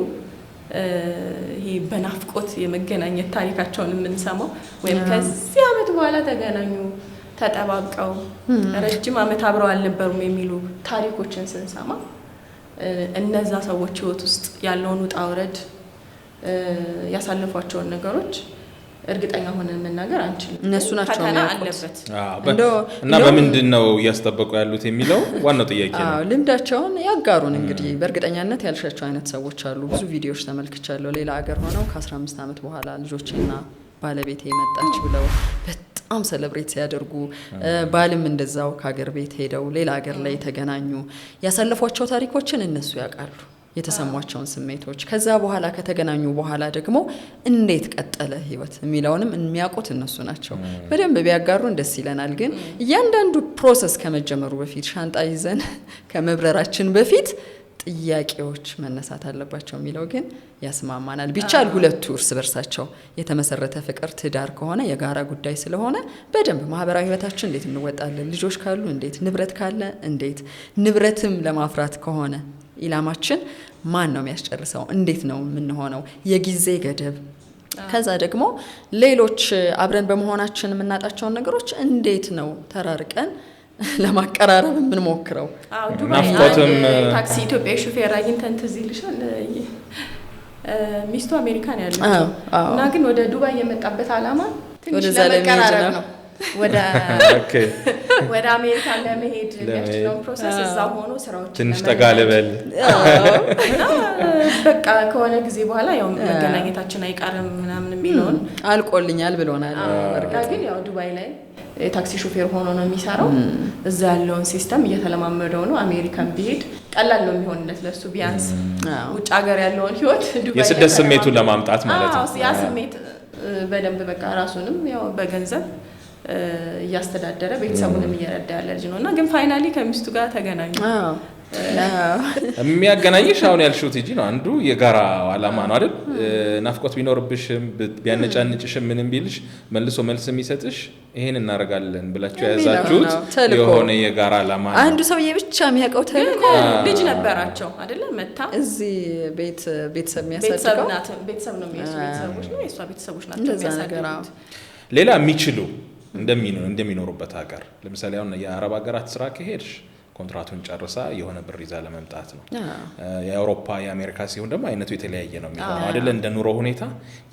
ይሄ በናፍቆት የመገናኘት ታሪካቸውን የምንሰማው ወይም ከዚህ አመት በኋላ ተገናኙ ተጠባብቀው ረጅም አመት አብረው አልነበሩም የሚሉ ታሪኮችን ስንሰማ እነዛ ሰዎች ህይወት ውስጥ ያለውን ውጣ ውረድ ያሳለፏቸውን ነገሮች እርግጠኛ ሆነን መናገር አንችልም። እነሱ ናቸው አለበት እና በምንድነው ያስተበቁ ያሉት የሚለው ዋናው ጥያቄ ነው። ልምዳቸውን ያጋሩን እንግዲህ በእርግጠኛነት ያልሻቸው አይነት ሰዎች አሉ። ብዙ ቪዲዮዎች ተመልክቻለሁ። ሌላ ሀገር ሆነው ከ15 አመት በኋላ ልጆቼና ባለቤቴ መጣች ብለው በጣም ሴሌብሬት ሲያደርጉ ባልም እንደዛው ከሀገር ቤት ሄደው ሌላ ሀገር ላይ ተገናኙ። ያሳለፏቸው ታሪኮችን እነሱ ያውቃሉ፣ የተሰሟቸውን ስሜቶች። ከዛ በኋላ ከተገናኙ በኋላ ደግሞ እንዴት ቀጠለ ህይወት የሚለውንም የሚያውቁት እነሱ ናቸው። በደንብ ቢያጋሩን ደስ ይለናል። ግን እያንዳንዱ ፕሮሰስ ከመጀመሩ በፊት ሻንጣ ይዘን ከመብረራችን በፊት ጥያቄዎች መነሳት አለባቸው የሚለው ግን ያስማማናል። ቢቻል ሁለቱ እርስ በርሳቸው የተመሰረተ ፍቅር ትዳር ከሆነ የጋራ ጉዳይ ስለሆነ በደንብ ማህበራዊ ህይወታችን እንዴት እንወጣለን፣ ልጆች ካሉ እንዴት፣ ንብረት ካለ እንዴት፣ ንብረትም ለማፍራት ከሆነ ኢላማችን ማን ነው የሚያስጨርሰው፣ እንዴት ነው የምንሆነው፣ የጊዜ ገደብ፣ ከዛ ደግሞ ሌሎች አብረን በመሆናችን የምናጣቸውን ነገሮች እንዴት ነው ተራርቀን ለማቀራረብ የምንሞክረው። ናፍቆትም ታክሲ ኢትዮጵያ ሹፌር አግኝተን ትዝ ይልሻል ሚስቱ አሜሪካን ያለችው እና ግን ወደ ዱባይ የመጣበት አላማ ትንሽ ለመቀራረብ ነው። ወደ አሜሪካ ለመሄድ የሚያስችለው ፕሮሰስ እዛ ሆኖ ስራዎች ትንሽ ተጋለበል በቃ ከሆነ ጊዜ በኋላ ያው መገናኘታችን አይቀርም ምናምን የሚለውን አልቆልኛል ብሎናል። ግን ያው ዱባይ ላይ የታክሲ ሹፌር ሆኖ ነው የሚሰራው። እዛ ያለውን ሲስተም እየተለማመደው ነው። አሜሪካን ቢሄድ ቀላል ነው የሚሆንለት ለሱ ቢያንስ ውጭ ሀገር ያለውን ህይወት ዱባይ የስደት ስሜቱን ለማምጣት ማለት ነው። ያ ስሜት በደንብ በቃ ራሱንም ያው በገንዘብ እያስተዳደረ ቤተሰቡንም እየረዳ ያለ ልጅ ነውና ግን ፋይናሊ ከሚስቱ ጋር ተገናኙ። የሚያገናኝሽ አሁን ያልሽው ትጂ ነው አንዱ የጋራ አላማ ነው አይደል? ናፍቆት ቢኖርብሽም ቢያነጫንጭሽም ምንም ቢልሽ መልሶ መልስ የሚሰጥሽ ይሄን እናረጋለን ብላችሁ ያዛችሁት የሆነ የጋራ አላማ ነው። አንዱ ሰውዬ ብቻ የሚያውቀው ተልኮ ልጅ ነበራቸው አይደለ? መታ እዚህ ቤተሰብ የሚያሳድገው ቤተሰብ ነው ቤተሰቦች ነው የሷ ቤተሰቦች ናቸው የሚያሳድጉት። ሌላ የሚችሉ እንደሚኖሩበት ሀገር ለምሳሌ አሁን የአረብ ሀገራት ስራ ከሄድሽ ኮንትራቱን ጨርሳ የሆነ ብር ይዛ ለመምጣት ነው። የአውሮፓ የአሜሪካ ሲሆን ደግሞ አይነቱ የተለያየ ነው የሚሆነው አይደለ? እንደ ኑሮ ሁኔታ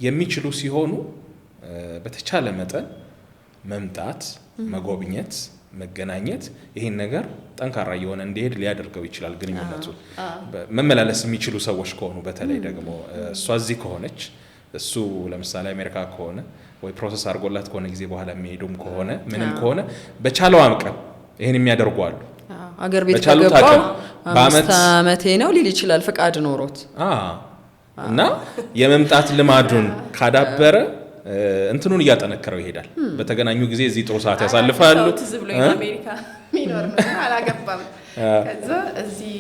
የሚችሉ ሲሆኑ በተቻለ መጠን መምጣት፣ መጎብኘት፣ መገናኘት ይሄን ነገር ጠንካራ የሆነ እንዲሄድ ሊያደርገው ይችላል። ግንኙነቱ መመላለስ የሚችሉ ሰዎች ከሆኑ በተለይ ደግሞ እሷ እዚህ ከሆነች እሱ ለምሳሌ አሜሪካ ከሆነ ወይ ፕሮሰስ አድርጎላት ከሆነ ጊዜ በኋላ የሚሄዱም ከሆነ ምንም ከሆነ በቻለው አቅም ይሄን የሚያደርጉ አሉ። አገር ቤት ከገባው በአመት አመቴ ነው ሊል ይችላል ፍቃድ ኖሮት እና የመምጣት ልማዱን ካዳበረ እንትኑን እያጠነከረው ይሄዳል። በተገናኙ ጊዜ እዚህ ጥሩ ሰዓት ያሳልፋሉ። አሜሪካ ሚኖር ነው አላገባም። ከዛ እዚህ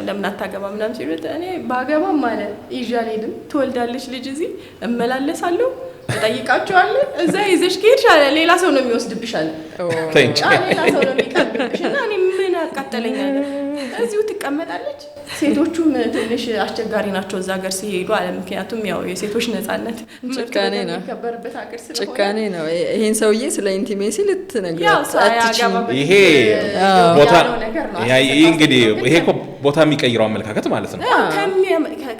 ለምን አታገባ ምናምን ሲሉት እኔ ባገባም ማለት ይዣልሄድም ትወልዳለች ልጅ እዚህ እመላለሳለሁ ጠይቃቸዋለሁ። እዛ ይዘሽ ከሄድሽ ሌላ ሰው ነው የሚወስድብሽ አለ። ሌላ ሰው ነው የሚቀርብሽ እና እኔ ምን አቃጠለኛል እዚሁ ትቀመጣለች። ሴቶቹም ትንሽ አስቸጋሪ ናቸው እዛ ሀገር ሲሄዱ አለ። ምክንያቱም ያው የሴቶች ነጻነት ጭካኔ ነው የሚከበርበት ሀገር ስለሆነ ጭካኔ ነው። ይሄን ሰውዬ ስለ ኢንቲሜሲ ልትነግረው ይሄ ቦታ እንግዲህ ይሄ ቦታ የሚቀይረው አመለካከት ማለት ነው።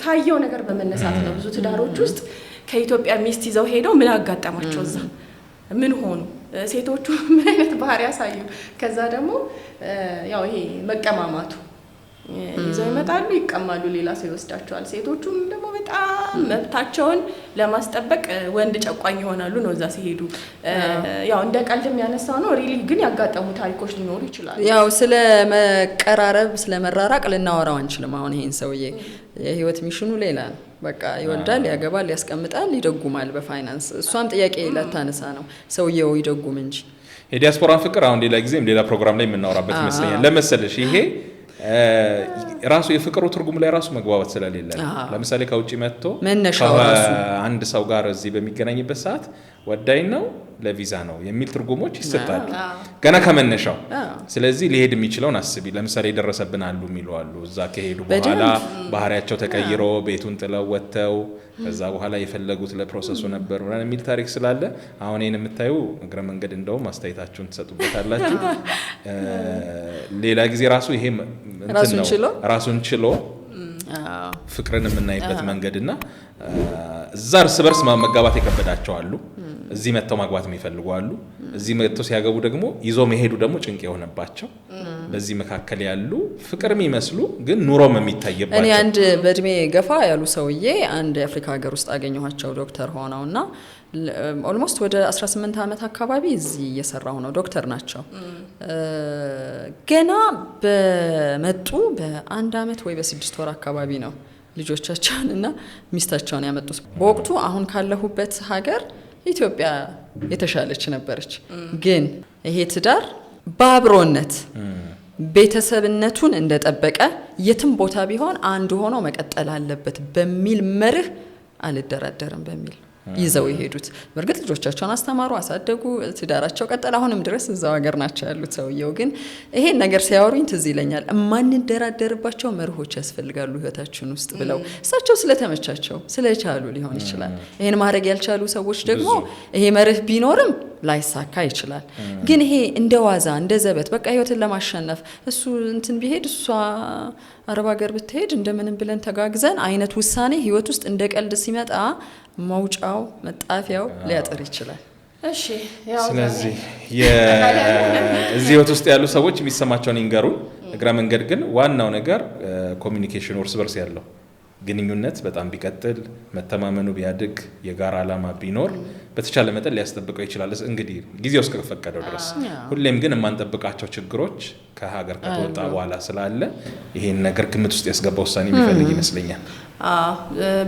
ካየው ነገር በመነሳት ነው ብዙ ትዳሮች ውስጥ ከኢትዮጵያ ሚስት ይዘው ሄደው ምን አጋጠማቸው፣ እዛ ምን ሆኑ፣ ሴቶቹ ምን አይነት ባህሪ ያሳዩ፣ ከዛ ደግሞ ያው ይሄ መቀማማቱ ይዘው ይመጣሉ፣ ይቀማሉ፣ ሌላ ሰው ይወስዳቸዋል። ሴቶቹም ደግሞ በጣም መብታቸውን ለማስጠበቅ ወንድ ጨቋኝ ይሆናሉ ነው እዛ ሲሄዱ። ያው እንደ ቀልድም ያነሳው ነው ሪሊ ግን ያጋጠሙ ታሪኮች ሊኖሩ ይችላሉ። ያው ስለ መቀራረብ ስለ መራራቅ ልናወራው አንችልም። አሁን ይሄን ሰውዬ የህይወት ሚሽኑ ሌላ ነው። በቃ ይወልዳል፣ ያገባል፣ ያስቀምጣል፣ ይደጉማል በፋይናንስ። እሷም ጥያቄ ላታነሳ ነው ሰውዬው ይደጉም እንጂ የዲያስፖራን ፍቅር አሁን ሌላ ጊዜም ሌላ ፕሮግራም ላይ የምናወራበት ይመስለኛል። ለመሰለሽ ይሄ ራሱ የፍቅሩ ትርጉም ላይ ራሱ መግባባት ስለሌለ ለምሳሌ ከውጪ መጥቶ አንድ ሰው ጋር እዚህ በሚገናኝበት ሰዓት ወዳይ ነው ለቪዛ ነው የሚል ትርጉሞች ይሰጣሉ ገና ከመነሻው ስለዚህ ሊሄድ የሚችለውን አስቢ ለምሳሌ ደረሰብን አሉ የሚሏሉ እዛ ከሄዱ በኋላ ባህሪያቸው ተቀይሮ ቤቱን ጥለው ወጥተው ከዛ በኋላ የፈለጉት ለፕሮሰሱ ነበር ወራን የሚል ታሪክ ስላለ አሁን እኔን የምታዩ እግረ መንገድ እንደውም አስተያየታችሁን ተሰጡበታላችሁ ሌላ ጊዜ ራሱ ይሄ ራሱን ችሎ ፍቅርን የምናይበት መንገድና እዛ እርስ በርስ መጋባት የከበዳቸው አሉ እዚህ መተው ማግባት የሚፈልጉ አሉ እዚህ መተው ሲያገቡ ደግሞ ይዞ መሄዱ ደግሞ ጭንቅ የሆነባቸው በዚህ መካከል ያሉ ፍቅር የሚመስሉ ግን ኑሮም የሚታየባቸው እኔ አንድ በእድሜ ገፋ ያሉ ሰውዬ አንድ የአፍሪካ ሀገር ውስጥ አገኘኋቸው ዶክተር ሆነውና ኦልሞስት ወደ 18 ዓመት አካባቢ እዚህ እየሰራው ነው ዶክተር ናቸው ገና በመጡ በአንድ ዓመት ወይ በ6 ወር አካባቢ ነው ልጆቻቸውንና ሚስታቸውን ያመጡት በወቅቱ አሁን ካለሁበት ሀገር ኢትዮጵያ የተሻለች ነበረች ግን ይሄ ትዳር ባብሮነት ቤተሰብነቱን እንደጠበቀ የትም ቦታ ቢሆን አንድ ሆኖ መቀጠል አለበት በሚል መርህ አልደራደርም በሚል ይዘው ይሄዱት በርግጥ ልጆቻቸውን አስተማሩ አሳደጉ ትዳራቸው ቀጠለ አሁንም ድረስ እዛው ሀገር ናቸው ያሉት ሰውየው ግን ይሄን ነገር ሲያወሩኝ ትዝ ይለኛል ማንደራደርባቸው መርሆች ያስፈልጋሉ ህይወታችን ውስጥ ብለው እሳቸው ስለተመቻቸው ስለቻሉ ሊሆን ይችላል ይሄን ማድረግ ያልቻሉ ሰዎች ደግሞ ይሄ መርህ ቢኖርም ላይሳካ ይችላል ግን ይሄ እንደዋዛ እንደዘበት በቃ ህይወትን ለማሸነፍ እሱ እንትን ቢሄድ እሷ አረብ ሀገር ብትሄድ እንደምንም ብለን ተጋግዘን አይነት ውሳኔ ህይወት ውስጥ እንደ ቀልድ ሲመጣ መውጫው መጣፊያው ሊያጥር ይችላል እሺ ያው ስለዚህ እዚህ ህይወት ውስጥ ያሉ ሰዎች የሚሰማቸውን ይንገሩን እግራ መንገድ ግን ዋናው ነገር ኮሚኒኬሽን እርስ በርስ ያለው ግንኙነት በጣም ቢቀጥል መተማመኑ ቢያድግ የጋራ ዓላማ ቢኖር በተቻለ መጠን ሊያስጠብቀው ይችላል እንግዲህ ጊዜው እስከፈቀደው ድረስ ሁሌም ግን የማንጠብቃቸው ችግሮች ከሀገር ከተወጣ በኋላ ስላለ ይሄን ነገር ግምት ውስጥ ያስገባው ውሳኔ የሚፈልግ ይመስለኛል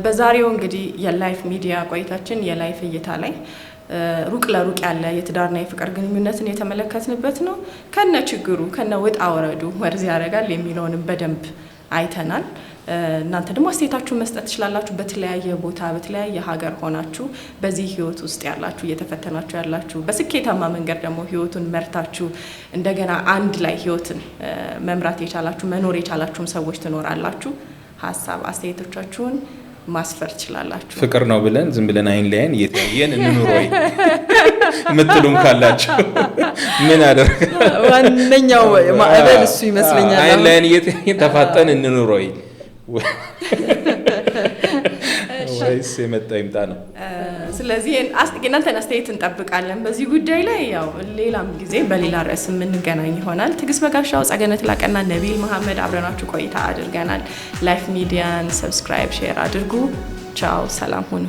በዛሬው እንግዲህ የላይፍ ሚዲያ ቆይታችን የላይፍ እይታ ላይ ሩቅ ለሩቅ ያለ የትዳርና የፍቅር ግንኙነትን የተመለከትንበት ነው ከነ ችግሩ ከነ ወጣ ወረዱ ወርዝ ያረጋል የሚለውንም በደንብ አይተናል እናንተ ደግሞ አስተያየታችሁን መስጠት ትችላላችሁ በተለያየ ቦታ በተለያየ ሀገር ሆናችሁ በዚህ ህይወት ውስጥ ያላችሁ እየተፈተናችሁ ያላችሁ በስኬታማ መንገድ ደግሞ ህይወቱን መርታችሁ እንደገና አንድ ላይ ህይወትን መምራት የቻላችሁ መኖር የቻላችሁም ሰዎች ትኖራላችሁ ሐሳብ አስተያየቶቻችሁን ማስፈር ትችላላችሁ ፍቅር ነው ብለን ዝም ብለን አይን ላይ አይን እየተያየን እንኑሮይ ምትሉም ካላችሁ ምን አደረገ ዋነኛው ማዕበል እሱ ይመስለኛል አይን ላይ አይን እየተያየን ተፋጠን እንኑሮይ ወይስ የመጣ ይምጣ ነው ስለዚህ እናንተን አስተያየት እንጠብቃለን በዚህ ጉዳይ ላይ ያው ሌላም ጊዜ በሌላ ርዕስ የምንገናኝ ይሆናል ትግስት በጋሻው ጸገነት ላቀና ነቢል መሐመድ አብረናችሁ ቆይታ አድርገናል ላይፍ ሚዲያን ሰብስክራይብ ሼር አድርጉ ቻው ሰላም ሁኑ